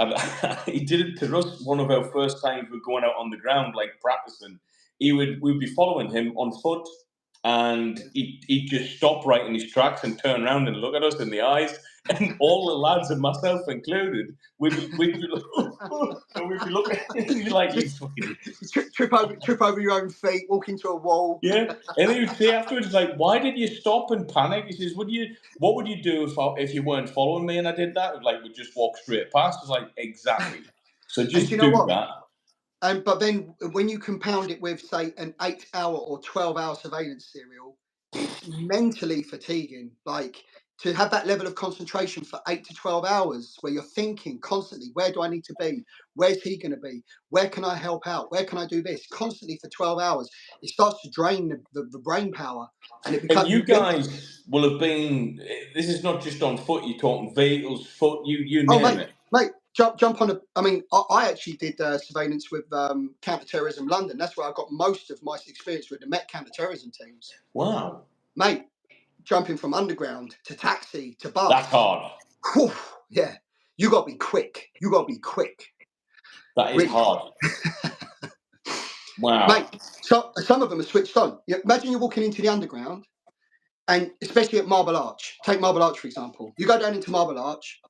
he did it to us one of our first times we were going out on the ground, like practicing. We'd be following him on foot, and he'd just stop right in his tracks and turn around and look at us in the eyes. And all the lads, and myself included, we'd be looking like he's fucking trip over your own feet, walk into a wall. Yeah, and he would say afterwards, like, "Why did you stop and panic?" He says, "What would you do if you weren't following me and I did that? Like, we'd just walk straight past." It's like, exactly. So just do that. But then when you compound it with, say, an 8-hour or 12-hour surveillance serial, it's mentally fatiguing. Like, to have that level of concentration for 8 to 12 hours where you're thinking constantly, where do I need to be? Where's he going to be? Where can I help out? Where can I do this? Constantly for 12 hours. It starts to drain the brain power. And you guys will have been, this is not just on foot, you're talking vehicles, foot, you name it. Mate, jump on I actually did surveillance with Counter-Terrorism London. That's where I got most of my experience with the Met counter-terrorism teams. Wow. Mate, jumping from underground to taxi to bus. That's hard. Whew, yeah. You got to be quick. That is hard. Wow. Mate, so some of them are switched on. Imagine you're walking into the underground, and especially at Marble Arch. Take Marble Arch, for example. You go down into Marble Arch,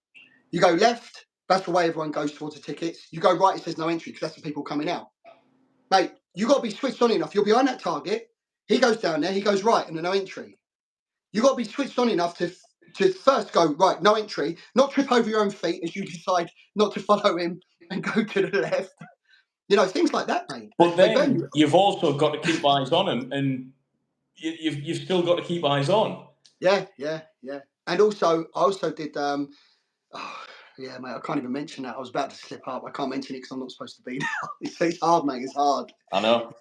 you go left, that's the way everyone goes towards the tickets. You go right, it says no entry, because that's the people coming out. Mate, You got to be switched on enough. You're behind that target. He goes down there. He goes right, and a no entry. You got to be switched on enough to first go right, no entry, not trip over your own feet as you decide not to follow him and go to the left. You know, things like that, mate. But then you've also got to keep eyes on him, and you've still got to keep eyes on. Yeah. And also, I also did. Oh, yeah, mate. I can't even mention that. I was about to slip up. I can't mention it because I'm not supposed to be now. It's hard, mate. It's hard. I know.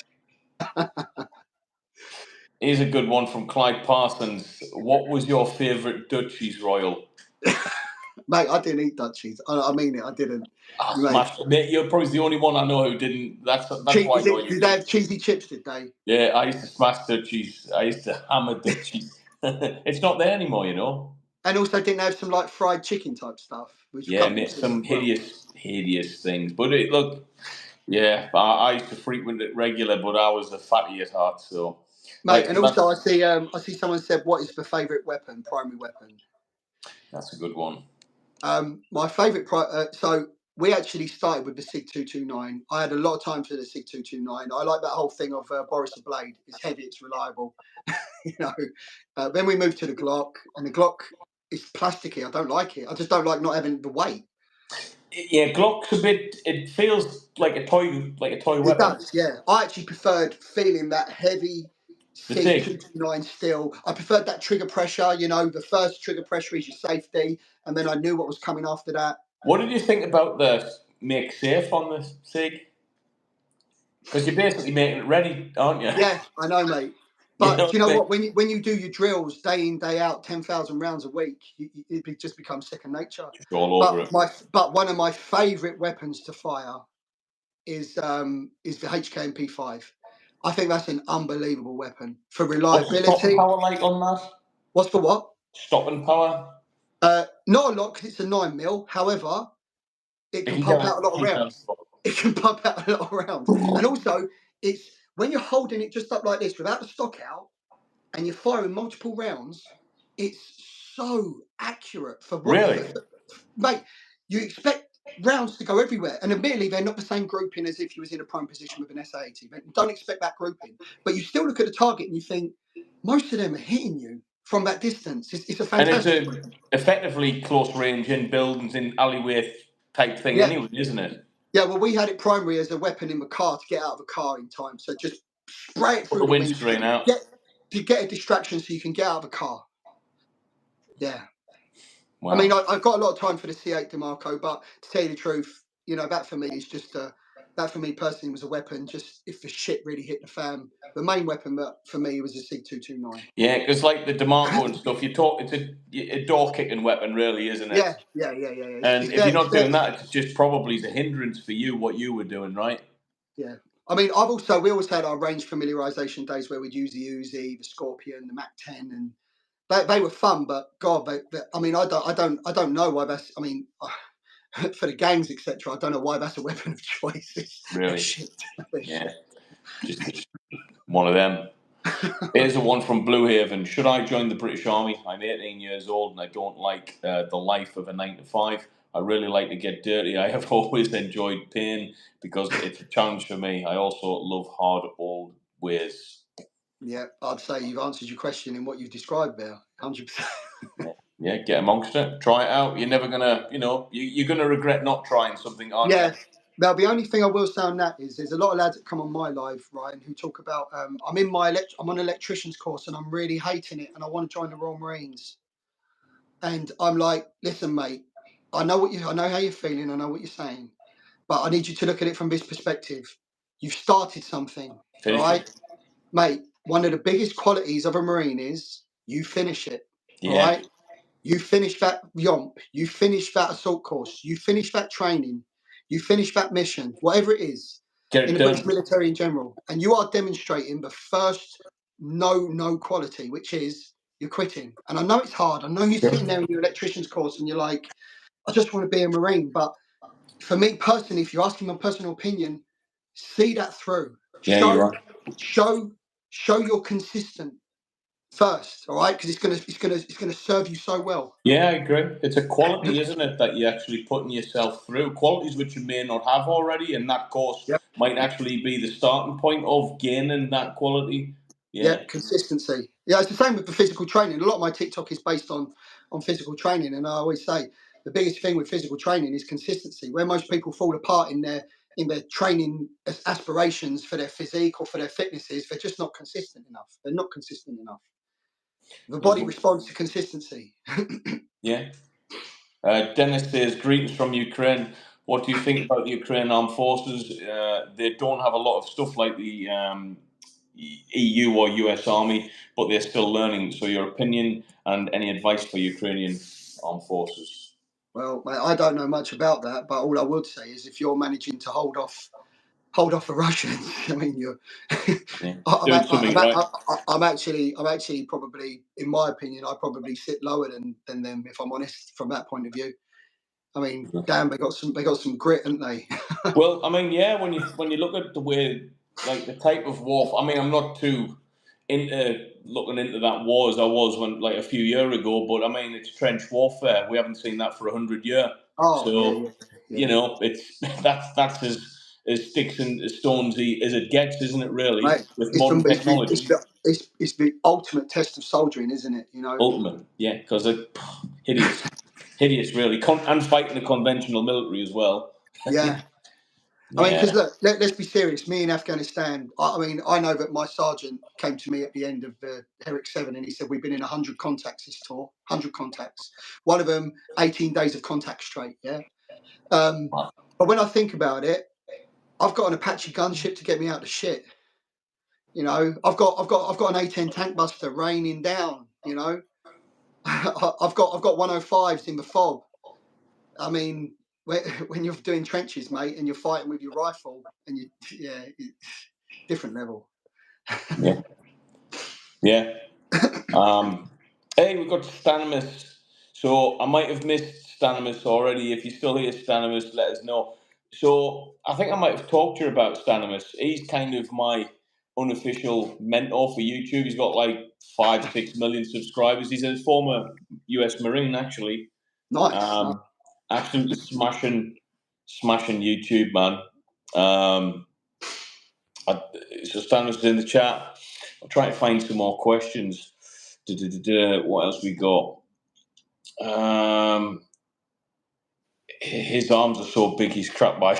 Here's a good one from Clyde Parsons. What was your favourite Dutchies, Royal? Mate, I didn't eat Dutchies. I mean it. I didn't. Mate, you're probably the only one I know who didn't. That's why I know you. Did they have cheesy chips? Did they? Yeah, I used to smash Dutchies. I used to hammer Dutchies. It's not there anymore, you know. And also, didn't they have some like fried chicken type stuff? Which mate, some hideous things. But look, yeah, I used to frequent it regular, but I was a fatty at heart, so. Mate, and also I see someone said, "What is the favourite weapon? Primary weapon?" That's a good one. My favourite, so we actually started with the SIG 229. I had a lot of time for the SIG 229. I like that whole thing of Boris the Blade. It's heavy, it's reliable. You know. Then we moved to the Glock, and the Glock is plasticky. I don't like it. I just don't like not having the weight. Yeah, Glock's a bit. It feels like a toy weapon. It does, yeah. I actually preferred feeling that heavy SIG 229 steel. I preferred that trigger pressure. You know, the first trigger pressure is your safety, and then I knew what was coming after that. What did you think about the make safe on the SIG? Because you're basically making it ready, aren't you? Yeah, I know, mate. But you know what? When you do your drills day in, day out, 10,000 rounds a week, it just becomes second nature. Just all over it. But one of my favourite weapons to fire is the HKMP5. I think that's an unbelievable weapon for reliability. What's the stopping power like on that? What's the what? Stopping power? Not a lot because it's a 9mm. However, it can pump out a lot of rounds. It can pump out a lot of rounds. And also, it's when you're holding it just up like this without the stock out and you're firing multiple rounds, it's so accurate for what. Really? Mate, you expect rounds to go everywhere. And admittedly, they're not the same grouping as if you was in a prone position with an SA-80. Don't expect that grouping. But you still look at the target and you think, most of them are hitting you from that distance. It's a fantastic. And it's effectively close range in buildings in alleyway type thing anyway, isn't it? Yeah, well, we had it primary as a weapon in the car to get out of the car in time. So just spray it through the windscreen out. To get a distraction so you can get out of the car. Yeah. Wow. I mean, I've got a lot of time for the C8 DeMarco, but to tell you the truth, you know, that for me is just that for me personally was a weapon. Just if the shit really hit the fan, the main weapon for me was a SIG 229. Yeah, because like the DeMarco and stuff, it's a door kicking weapon, really, isn't it? Yeah. And if you're not doing that, it's just probably a hindrance for you what you were doing, right? Yeah. I mean, we always had our range familiarization days where we'd use the Uzi, the Scorpion, the Mac-10, and they were fun. But God, I mean, I don't know why that's. I mean, for the gangs, etc. I don't know why that's a weapon of choice. Really? Yeah. Just one of them. Here's a one from Blue Haven. Should I join the British Army? I'm 18 years old and I don't like the life of a 9 to 5. I really like to get dirty. I have always enjoyed pain because it's a challenge for me. I also love hard old ways. Yeah, I'd say you've answered your question in what you've described there, 100%. Yeah, get amongst it. Try it out. You're never gonna, you're gonna regret not trying something, aren't you? Yeah. Now, the only thing I will say on that is there's a lot of lads that come on my live, Ryan, who talk about I'm on an electrician's course and I'm really hating it and I want to join the Royal Marines. And I'm like, listen, mate, I know how you're feeling, I know what you're saying, but I need you to look at it from this perspective. You've started something, right? Mate, one of the biggest qualities of a Marine is you finish it, right? You finish that yomp, you finish that assault course, you finish that training, you finish that mission, whatever it is, in the British military in general, and you are demonstrating the first no quality, which is you're quitting. And I know it's hard. I know you're sitting there in your electrician's course and you're like, I just want to be a Marine. But for me personally, if you're asking my personal opinion, see that through. Yeah, you're right. Show you're consistent first, all right, because it's gonna serve you so well. Yeah, I agree. It's a quality, isn't it, that you're actually putting yourself through. Qualities which you may not have already, and that course Yep. might actually be the starting point of gaining that quality. Yeah. Yep, consistency. Yeah, it's the same with the physical training. A lot of my TikTok is based on physical training, and I always say the biggest thing with physical training is consistency. Where most people fall apart in their training aspirations for their physique or for their fitnesses, they're just not consistent enough. They're not consistent enough. The body responds to consistency. Yeah. Dennis says, greetings from Ukraine. What do you think about the Ukraine armed forces? They don't have a lot of stuff like the EU or US Army, but they're still learning. So your opinion and any advice for Ukrainian armed forces? Well, mate, I don't know much about that, but all I would say is if you're managing to hold off the Russians, I mean, you're. Yeah. Doing something right. I'm actually probably, in my opinion, I probably sit lower than them, if I'm honest, from that point of view. I mean, damn, they got some grit, haven't they? Well, I mean, yeah, when you look at the way, like the type of warfare, I mean, I'm not too into looking into that war as I was when, like, a few years ago, but I mean, it's trench warfare. We haven't seen that for 100 years. Oh, So, yeah. you know, it's that's as sticks and as stonesy as it gets, isn't it? Really, Right. with modern technology. It's the ultimate test of soldiering, isn't it? You know. Ultimate, yeah, because it hideous, really, and fighting the conventional military as well. Yeah. Yeah. I mean, because look, let's be serious. Me in Afghanistan, I mean, I know that my sergeant came to me at the end of the Herrick 7 and he said, we've been in 100 contacts this tour, 100 contacts. One of them, 18 days of contact straight, yeah? But when I think about it, I've got an Apache gunship to get me out of shit. You know, I've got an A-10 tank buster raining down, you know? I've got 105s in the fog. I mean, when you're doing trenches, mate, and you're fighting with your rifle, and different level. Yeah. Yeah. Hey, we've got Stanimus. So I might have missed Stanimus already. If you're still here, Stanimus, let us know. So I think I might have talked to you about Stanimus. He's kind of my unofficial mentor for YouTube. He's got like 5-6 million subscribers. He's a former US Marine, actually. Nice. Absolutely smashing YouTube, man. So Stanimus is in the chat. I'll try to find some more questions. What else we got? His arms are so big, he's crap by.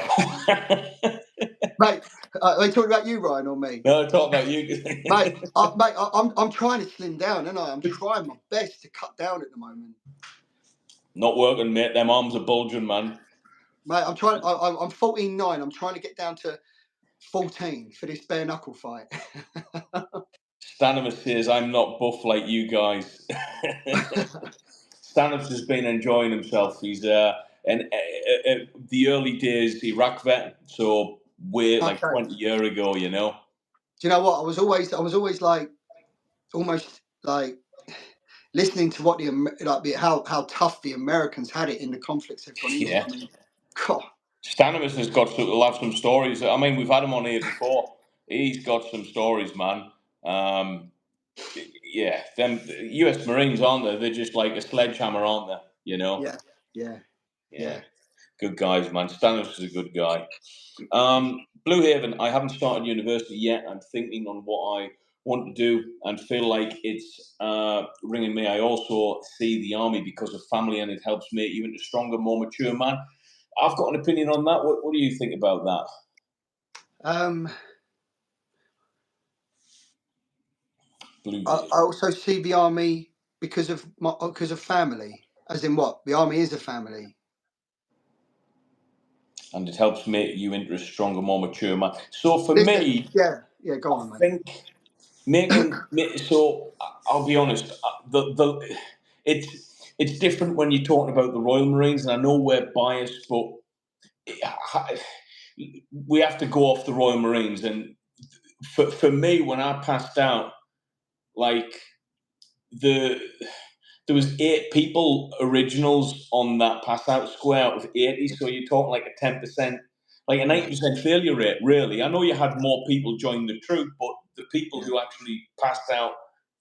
Mate, are they talking about you, Ryan, or me? No, talk about you. Mate, I'm trying to slim down, and I'm trying my best to cut down at the moment. Not working, mate. Them arms are bulging, man. Mate, I'm 14.9. I'm trying to get down to 14 for this bare knuckle fight. Stanimus says, I'm not buff like you guys. Stanimus has been enjoying himself. He's the early days Iraq vet, so way like 20 years ago, you know. Do you know what? I was always like almost like listening to what how tough the Americans had it in the conflicts they've gone into. Yeah. I mean, God. Stanimus has got to have some stories. I mean, we've had him on here before. He's got some stories, man. Yeah, them US Marines, aren't they? They're just like a sledgehammer, aren't they? You know? Yeah. Good guys, man. Stanimus is a good guy. Blue Haven, I haven't started university yet. I'm thinking on what I want to do and feel like it's ringing me. I also see the army because of family and it helps make you into a stronger, more mature man. I've got an opinion on that. What do you think about that? I also see the army because of family. As in what? The army is a family. And it helps make you into a stronger, more mature man. So for me, go on, I think making so I'll be honest, it's different when you're talking about the Royal Marines, and I know we're biased, but we have to go off the Royal Marines. And for me, when I passed out, like there was 8 people originals on that pass out square out of 80, so you're talking like a 10%, like an 8% failure rate, really. I know you had more people join the troop, but the people who actually passed out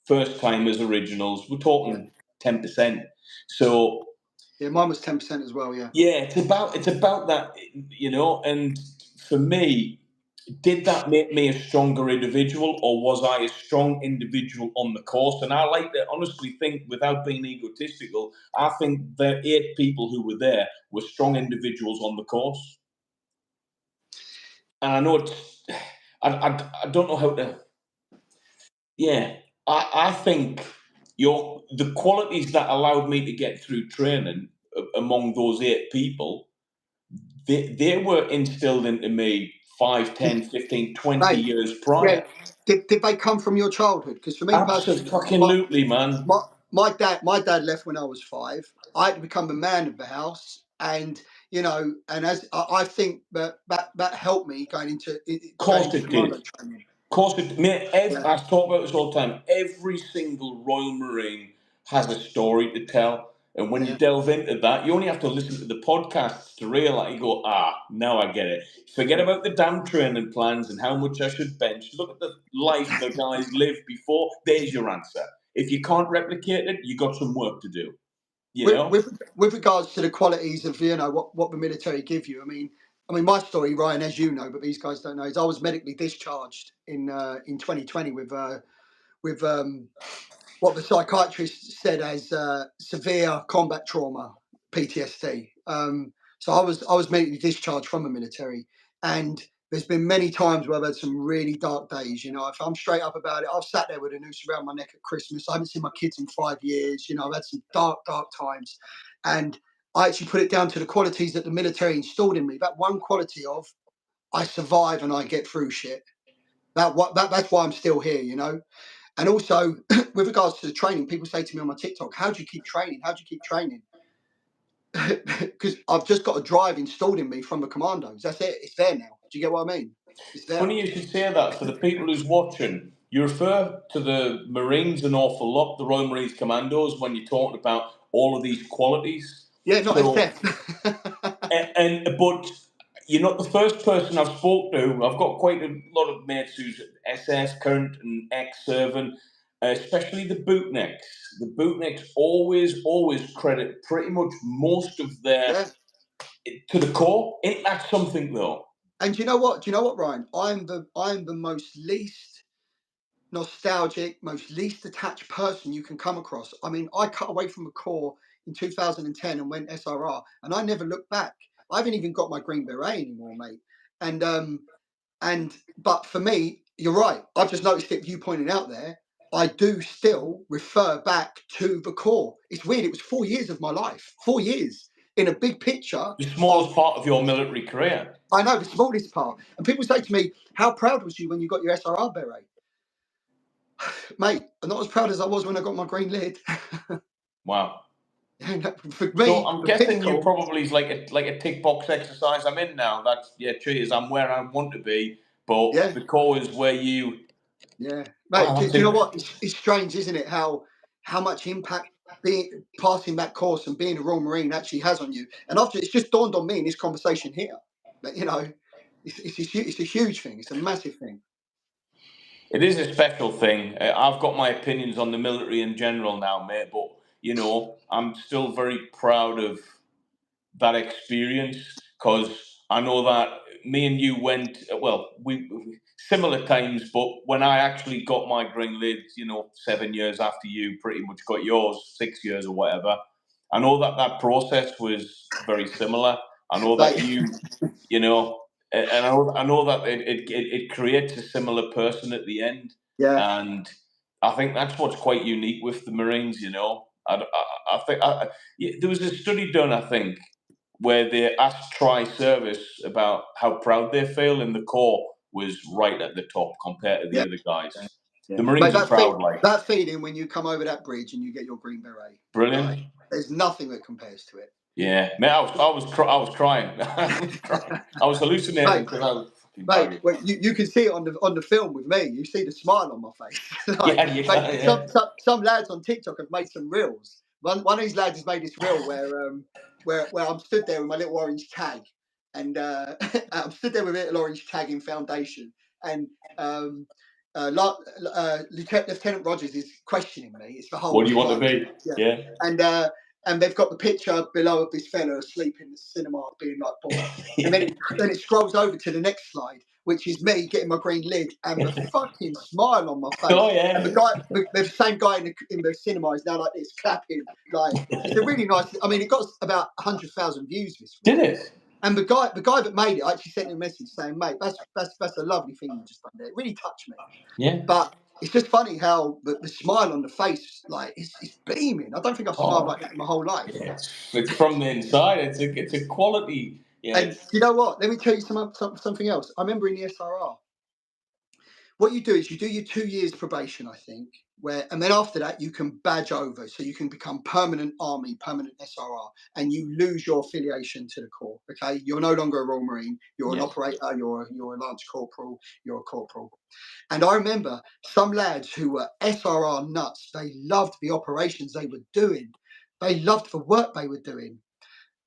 first timers, originals. We're talking 10%. So Yeah, mine was 10% as well. Yeah. yeah, it's about that, you know. And for me, did that make me a stronger individual, or was I a strong individual on the course? And I like to honestly think, without being egotistical, I think the 8 people who were there were strong individuals on the course. And I know it's, I don't know how to, yeah, I think the qualities that allowed me to get through training among those 8 people, they were instilled into me 5, 10, 15, 20 Mate, years yeah. prior. Did they come from your childhood? Because for me personally, Absolutely, man. my dad left when I was 5. I had to become the man of the house, and you know, and as I think that helped me going into Of course it did. commando training. Of course it, mate. Yeah. I talk about this all the time. Every single Royal Marine has a story to tell. And when you delve into that, you only have to listen to the podcasts to realise, you go, now I get it. Forget about the damn training plans and how much I should bench. Look at the life the guys lived before. There's your answer. If you can't replicate it, you got some work to do. You know? With regards to the qualities of, you know, what the military give you, I mean, my story, Ryan, as you know, but these guys don't know, is I was medically discharged in 2020 with what the psychiatrist said as severe combat trauma, PTSD. So I was medically discharged from the military, and there's been many times where I've had some really dark days. You know, if I'm straight up about it, I've sat there with a noose around my neck at Christmas. I haven't seen my kids in 5 years. You know, I've had some dark times, and I actually put it down to the qualities that the military installed in me. That one quality of I survive and I get through shit. That's why I'm still here. You know. And also, with regards to the training, people say to me on my TikTok, how do you keep training? How do you keep training? Because I've just got a drive installed in me from the Commandos. That's it. It's there now. Do you get what I mean? It's there. Funny you should say that. For the people who's watching, you refer to the Marines an awful lot, the Royal Marines Commandos, when you're talking about all of these qualities. Yeah, not SF. But you're not the first person I've spoke to. I've got quite a lot of mates who's SS, current and ex-serving, especially the bootnecks. The bootnecks always credit pretty much most of their to the core. Ain't that something though? And do you know what? Ryan? I'm the most least nostalgic, most least attached person you can come across. I mean, I cut away from the Corps in 2010 and went SRR, and I never looked back. I haven't even got my Green Beret anymore, mate. But for me, you're right. I've just noticed it. You pointed out there. I do still refer back to the Corps. It's weird. It was 4 years of my life. 4 years in a big picture. The smallest part of your military career. I know, the smallest part. And people say to me, "How proud was you when you got your SRR beret?" Mate, I'm not as proud as I was when I got my green lid. Wow. For me, so I'm guessing pinnacle, you probably is like a tick box exercise. I'm in now. That's cheers. I'm where I want to be, but the core is where you. Yeah, mate. Do you know what? It's strange, isn't it? How much impact passing that course and being a Royal Marine actually has on you. And after it's just dawned on me in this conversation here that, you know, it's a huge thing. It's a massive thing. It is a special thing. I've got my opinions on the military in general now, mate. But you know, I'm still very proud of that experience because I know that me and you went we similar times, but when I actually got my green lid, you know, 7 years after you pretty much got yours, 6 years or whatever. I know that process was very similar. I know that you know, and I know that it creates a similar person at the end. Yeah. And I think that's what's quite unique with the Marines. You know, I think there was a study done, I think, where they asked tri-service about how proud they feel, and the Corps was right at the top compared to the other guys. Yeah. The Marines are proud, that feeling when you come over that bridge and you get your green beret. Brilliant. Like, there's nothing that compares to it. Yeah, man, I was crying. I was hallucinating because I was fucking mate. Well, you can see it on the film with me. You see the smile on my face. Some lads on TikTok have made some reels. One of these lads has made this reel where I'm stood there with my little orange tag, and I'm stood there with a little orange tag in foundation, and Lieutenant Rogers is questioning me. It's the whole. What do you want to be? Yeah. And they've got the picture below of this fella asleep in the cinema being like bored. And then it scrolls over to the next slide, which is me getting my green lid and the fucking smile on my face. Oh yeah. And the same guy in the cinema is now like this, clapping. Like, it's a really nice. I mean, it got about 100,000 views this week. Did it? And the guy that made it actually sent me a message saying, "Mate, that's a lovely thing you just done there. It really touched me." Yeah. But it's just funny how the smile on the face, like, it's beaming. I don't think I've smiled like that in my whole life. Yeah, it's from the inside. It's a quality. Yeah. And you know what? Let me tell you something else. I remember in the SRR, what you do is you do your 2 years probation, I think, and then after that you can badge over, so you can become permanent army, permanent SRR, and you lose your affiliation to the corps. Okay, you're no longer a Royal Marine. You're an operator. You're a lance corporal. You're a corporal. And I remember some lads who were SRR nuts. They loved the operations they were doing. They loved the work they were doing.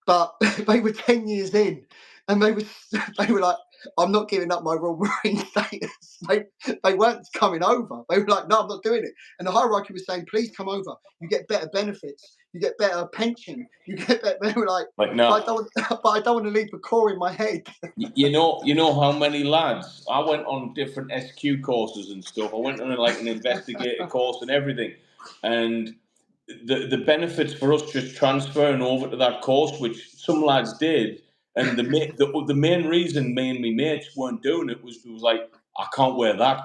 But they were 10 years in, and they were like, "I'm not giving up my Royal Marine status." They weren't coming over. They were like, "No, I'm not doing it." And the hierarchy was saying, "Please come over. You get better benefits. You get better pension. You get better." They were like no. But I don't want to leave the core in my head. You know how many lads? I went on different SQ courses and stuff. I went on like an investigator course and everything, and the benefits for us just transferring over to that course, which some lads did, and the main reason me and my mates weren't doing it was like, I can't wear that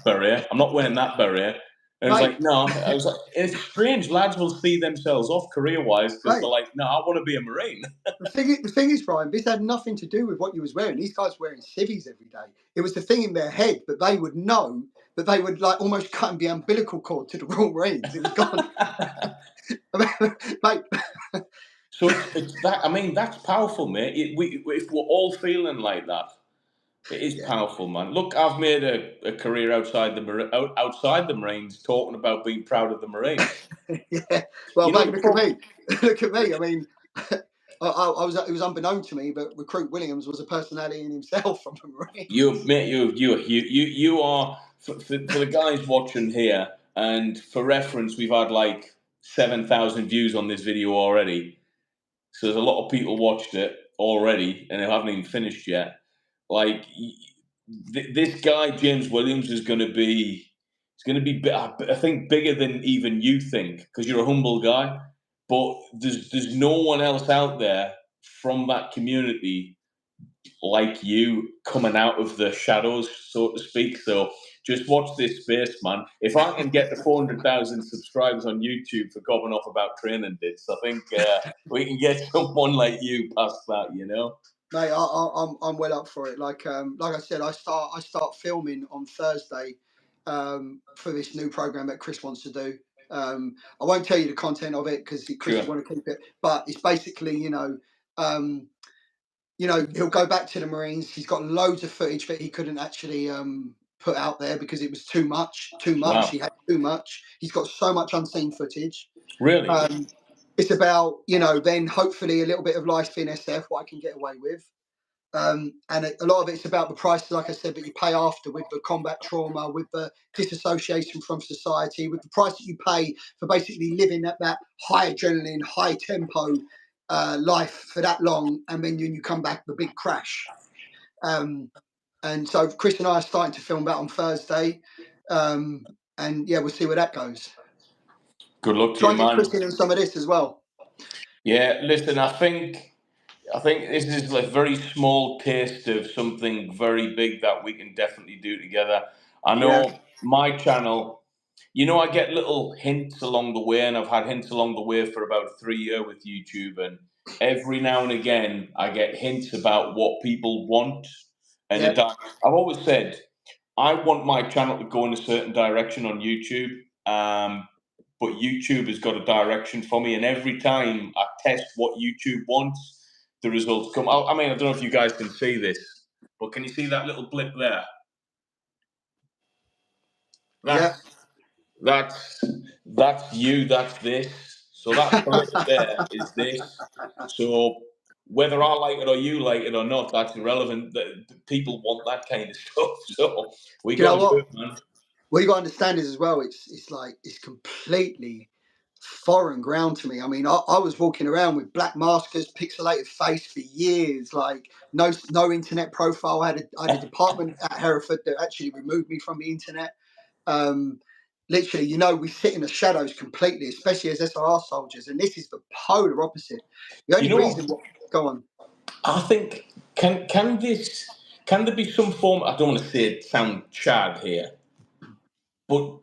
beret. I'm not wearing that beret. And it's like, no. I was like, it's strange. Lads will see themselves off career-wise because they're like, no, I want to be a Marine. The thing is, Brian, this had nothing to do with what you was wearing. These guys were wearing civvies every day. It was the thing in their head that they would know, that they would like almost cut the umbilical cord to the Royal Marines. It was gone. Mate. So it's that. I mean, that's powerful, mate. If we're all feeling like that, it is powerful, man. Look, I've made a career outside the Marines, talking about being proud of the Marines. Yeah. Well, mate, look at me. Look at me. I mean, it was unbeknown to me, but Recruit Williams was a personality in himself from the Marines. You are for the guys watching here, and for reference, we've had like 7,000 views on this video already. So there's a lot of people watched it already, and they haven't even finished yet. Like this guy, James Williams, is going to be. It's going to be, I think, bigger than even you think, because you're a humble guy. But there's no one else out there from that community like you, coming out of the shadows, so to speak. So just watch this space, man. If I can get to 400,000 subscribers on YouTube for gobbing off about training bits, I think we can get someone like you past that, you know. Mate, I'm well up for it. Like I said, I start filming on Thursday for this new program that Chris wants to do. I won't tell you the content of it because Chris want to keep it, but it's basically, he'll go back to the Marines. He's got loads of footage that he couldn't actually put out there because it was too much. Wow. He had too much. He's got so much unseen footage. Really? It's about, then hopefully a little bit of life in SF, what I can get away with. And a lot of it's about the price, like I said, that you pay after with the combat trauma, with the disassociation from society, with the price that you pay for basically living at that high adrenaline, high tempo life for that long, and then when you come back, the big crash. And so Chris and I are starting to film that on Thursday, and we'll see where that goes. Good luck to you, man. Try and get Chris in some of this as well. Yeah, listen, I think this is a very small taste of something very big that we can definitely do together. I know my channel, I get little hints along the way, and I've had hints along the way for about 3 years with YouTube, and every now and again I get hints about what people want. And I've always said, I want my channel to go in a certain direction on YouTube, but YouTube has got a direction for me, and every time I test what YouTube wants, the results come. I mean, I don't know if you guys can see this, but can you see that little blip there? That's you. That's this. So that person there is this. So whether I like it or you like it or not, that's irrelevant. The people want that kind of stuff. So we You know got to do what? it, man. What you got to understand is as well, it's like it's completely foreign ground to me. I mean, I was walking around with black maskers, pixelated face for years, like no internet profile. I had a department at Hereford that actually removed me from the internet. Literally, you know, we sit in the shadows completely, especially as SRR soldiers, and this is the polar opposite. The You only know reason, what? go on. I think can there be some form? I don't want to say it sound Chad here, but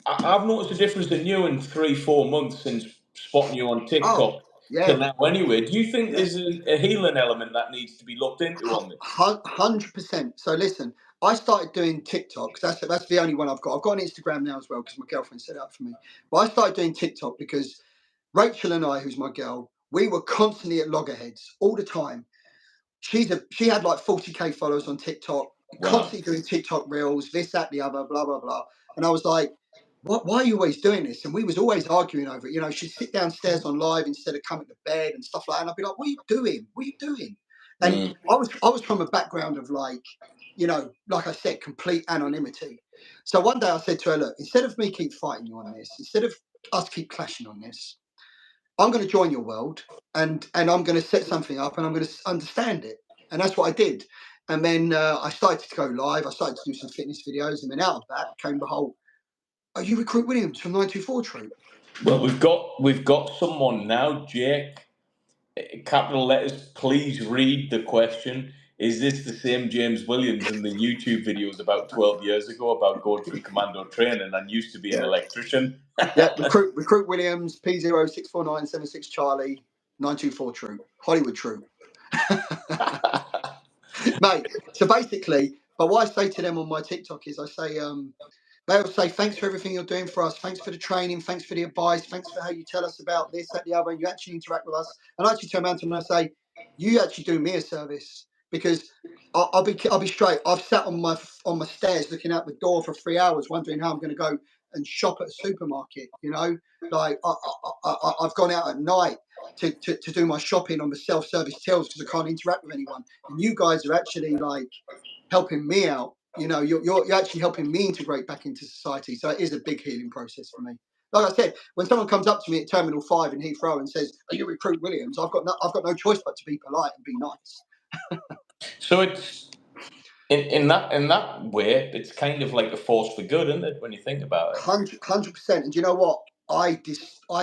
I've noticed a difference in you in 3-4 months since spotting you on Oh, TikTok till yeah, now. Anyway, do you think yeah. there's a healing element that needs to be looked into on this? 100%. So listen, I started doing TikTok. That's the only one I've got. I've got an Instagram now as well because my girlfriend set it up for me. But I started doing TikTok because Rachel and I, who's my girl, we were constantly at loggerheads all the time. She had like 40k followers on TikTok, Wow. constantly doing TikTok reels, this, that, the other, blah, blah, blah. And I was like, why are you always doing this? And we was always arguing over it. You know, she'd sit downstairs on live instead of coming to bed and stuff like that. And I'd be like, what are you doing? What are you doing? And Mm. I was from a background of like, you know, like I said, complete anonymity. So one day I said to her, look, instead of me keep fighting you on this, instead of us keep clashing on this, I'm going to join your world and I'm going to set something up and I'm going to understand it. And that's what I did. And then I started to go live. I started to do some fitness videos. And then out of that came the whole, are you Recruit Williams from 924 Troop? Well, we've got someone now, Jake. Capital letters. Please read the question. Is this the same James Williams in the YouTube videos about 12 years ago about going through commando training and used to be an Yeah. electrician? Yeah, Recruit Williams, P064976 Charlie, 924 Troop, Hollywood Troop. Mate, so basically, but what I say to them on my TikTok is I say, they'll say, thanks for everything you're doing for us. Thanks for the training. Thanks for the advice. Thanks for how you tell us about this, that, the other. And you actually interact with us. And I actually turn around to them and I say, you actually do me a service because I'll be straight. I've sat on my stairs looking out the door for 3 hours, wondering how I'm going to go and shop at a supermarket. You know, like I've gone out at night to do my shopping on the self-service tills because I can't interact with anyone. And you guys are actually like helping me out. You know, you're actually helping me integrate back into society. So it is a big healing process for me. Like I said, when someone comes up to me at Terminal 5 in Heathrow and says, "Are you Recruit Williams?" I've got no choice but to be polite and be nice. So it's in that way, it's kind of like a force for good, isn't it? When you think about it. 100%. And you know what? I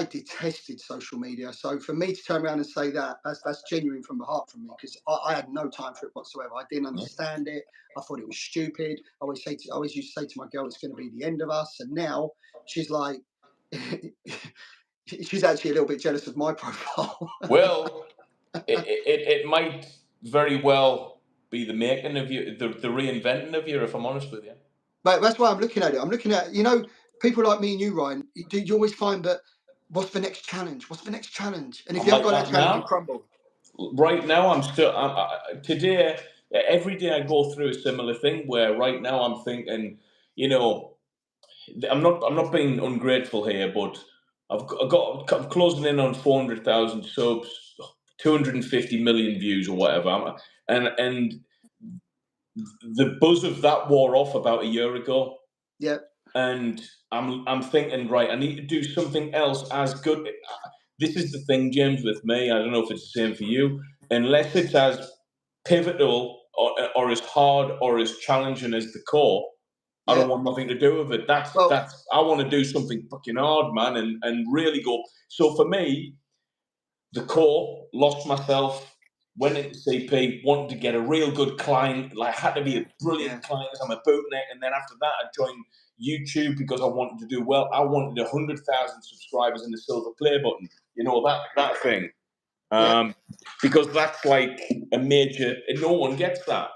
detested social media. So for me to turn around and say that's genuine from the heart from me because I had no time for it whatsoever. I didn't understand it. I thought it was stupid. I always used to say to my girl, it's going to be the end of us. And now she's like, she's actually a little bit jealous of my profile. Well, it might very well be the making of you, the reinventing of you, if I'm honest with you. But that's why I'm looking at it. I'm looking at, you know, people like me and you, Ryan. You always find that what's the next challenge? What's the next challenge? And if you I'm haven't like got that that challenge, you now. crumble. Right now, today, every day I go through a similar thing where right now I'm thinking, you know, I'm not being ungrateful here, but I'm closing in on 400,000 subs, 250 million views or whatever, and the buzz of that wore off about a year ago. Yeah. And I'm thinking, right, I need to do something else as good. This is the thing, James, with me. I don't know if it's the same for you. Unless it's as pivotal or as hard or as challenging as the core, I Yeah. don't want nothing to do with it. Well, That's I want to do something fucking hard, man, and really go. So for me, the core, lost myself, went into CP, wanted to get a real good client, like had to be a brilliant client because I'm a bootneck, and then after that I joined YouTube because I wanted to do well. I wanted 100,000 subscribers and the silver play button, you know, that thing. Because that's like a major, and no one gets that.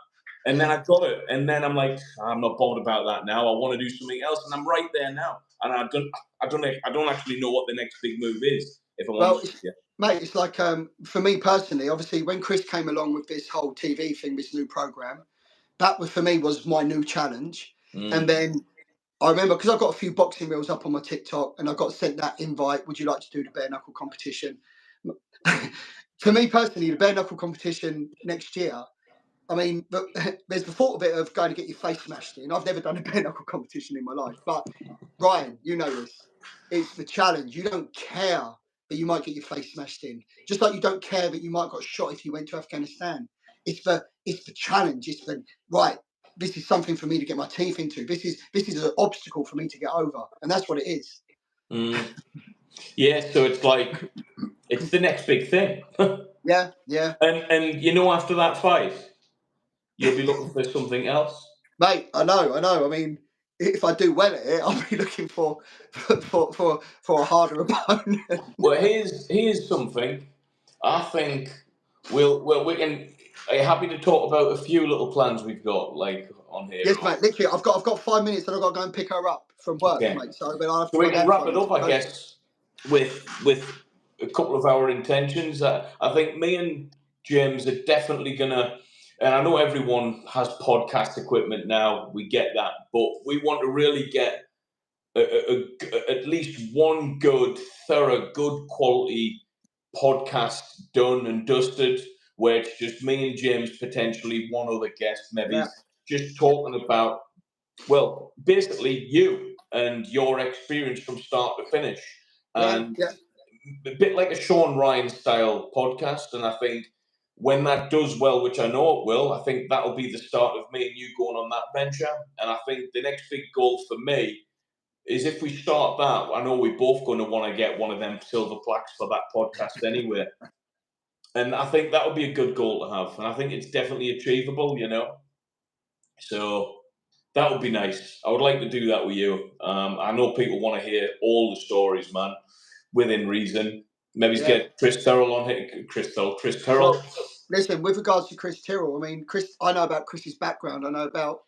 And then I got it, and then I'm like, I'm not bothered about that now. I want to do something else, and I'm right there now. And I don't actually know what the next big move is, if I'm honest with you. Mate, it's like for me personally, obviously when Chris came along with this whole TV thing, this new program, that was for me was my new challenge. And then I remember because I got a few boxing reels up on my TikTok and I got sent that invite, would you like to do the bare knuckle competition? for me personally, the bare knuckle competition next year, I mean, there's the thought of it of going to get your face smashed in. I've never done a bare knuckle competition in my life, but Ryan, you know this. It's the challenge. You don't care that you might get your face smashed in, just like you don't care that you might got shot if you went to Afghanistan. It's the challenge. It's the right. This is something for me to get my teeth into. This is an obstacle for me to get over, and that's what it is. Yeah, so it's like it's the next big thing. Yeah. And after that fight, you'll be looking for something else. Mate, I know. I mean, if I do well at it, I'll be looking for a harder opponent. Well, here's something. I think we can. Are you happy to talk about a few little plans we've got, like on here? Yes, mate. Literally, I've got 5 minutes, and I've got to go and pick her up from work, Okay. mate. So, but I'll have to So we go can down wrap for it up, I guess, with a couple of our intentions. I think me and James are definitely gonna. And I know everyone has podcast equipment now. We get that, but we want to really get at least one good, thorough, good quality podcast done and dusted, where it's just me and James, potentially one other guest, maybe just talking about, well, basically you and your experience from start to finish. And a bit like a Sean Ryan style podcast. And I think when that does well, which I know it will, I think that'll be the start of me and you going on that venture. And I think the next big goal for me is if we start that, I know we're both going to want to get one of them silver plaques for that podcast anyway. And I think that would be a good goal to have. And I think it's definitely achievable, So that would be nice. I would like to do that with you. I know people want to hear all the stories, man, within reason. Maybe get Chris Terrell on here. Chris Terrell. Well, listen, with regards to Chris Tyrrell, I mean, I know about Chris's background. I know about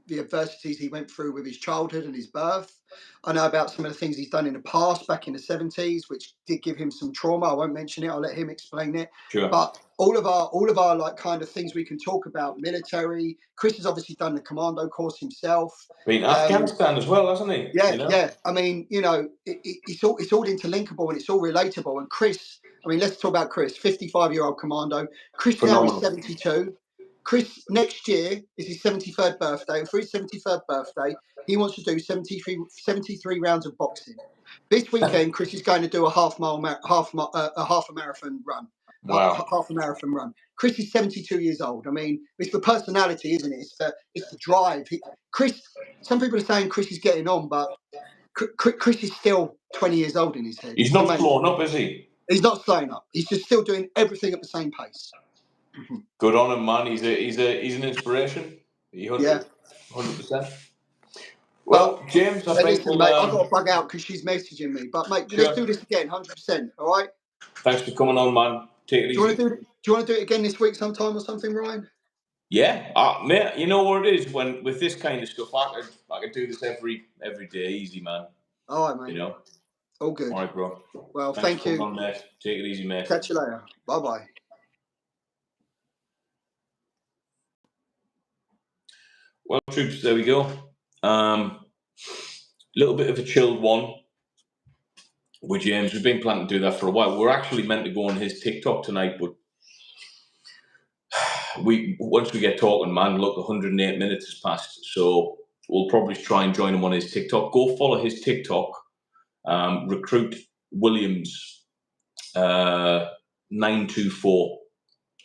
the adversities he went through with his childhood and his birth. I know about some of the things he's done in the past, back in the 70s, which did give him some trauma. I won't mention it. I'll let him explain it. Sure. But all of our like kind of things we can talk about, military. Chris has obviously done the Commando course himself. Been Afghanistan as well, hasn't he? Yeah. I mean, it's all interlinkable and it's all relatable. And Chris, I mean, let's talk about Chris, 55-year-old Commando. Chris Phenomenal. now is 72. Chris, next year is his 73rd birthday. And for his 73rd birthday, he wants to do 73 rounds of boxing. This weekend, Chris is going to do a half a marathon run. Wow. Half a marathon run. Chris is 72 years old. I mean, it's the personality, isn't it? It's the drive. Chris, some people are saying Chris is getting on, but Chris is still 20 years old in his head. He's not slowing up, is he? He's not slowing up. He's just still doing everything at the same pace. Good on him, man. He's an inspiration. 100%. Well, James, I think listen, mate, I've got to bug out because she's messaging me. But mate, let's do this again, 100%. All right. Thanks for coming on, man. Take it easy. Do you want to do it again this week sometime or something, Ryan? Yeah, mate. You know what it is when with this kind of stuff, I could do this every day, easy, man. All right, mate. All good. All right, bro. Well, thank you. On, mate. Take it easy, mate. Catch you later. Bye-bye. Well, troops, there we go. Little bit of a chilled one with James. We've been planning to do that for a while. We're actually meant to go on his TikTok tonight, but once we get talking, man, look, 108 minutes has passed, so we'll probably try and join him on his TikTok. Go follow his TikTok. Recruit Williams 924.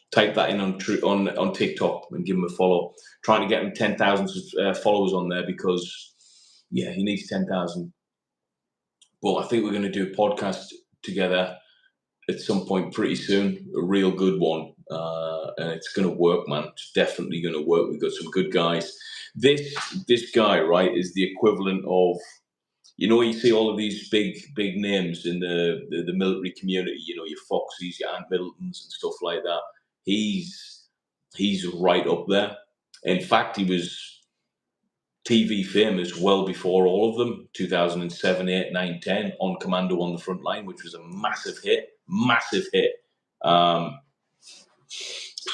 Type that in on TikTok and give him a follow. Trying to get him 10,000 followers on there because he needs 10,000. But I think we're going to do a podcast together at some point pretty soon, a real good one, and it's going to work, man. It's definitely going to work. We've got some good guys. This guy, right, is the equivalent of, you see all of these big names in the military community, your Foxys, your Ant Middletons and stuff like that. He's right up there. In fact, he was TV famous well before all of them, 2007, 8, 9, 10, on Commando on the Frontline, which was a massive hit.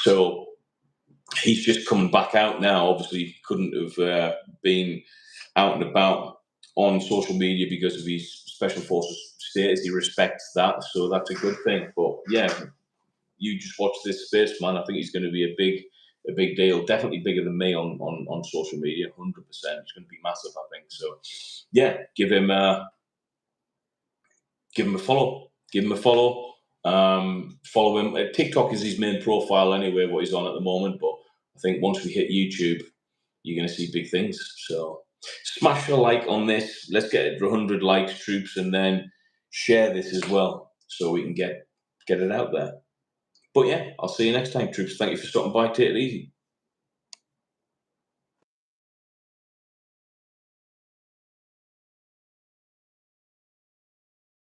So he's just coming back out now. Obviously, couldn't have been out and about on social media because of his special forces status. He respects that, so that's a good thing. But you just watch this space, man. I think he's going to be a big deal. Definitely bigger than me on social media. 100%. It's going to be massive, I think. So, yeah, give him a follow. Give him a follow. Follow him. TikTok is his main profile anyway, what he's on at the moment. But I think once we hit YouTube, you're going to see big things. So smash a like on this. Let's get it to 100 likes, troops, and then share this as well so we can get it out there. But yeah, I'll see you next time, troops. Thank you for stopping by. Take it easy.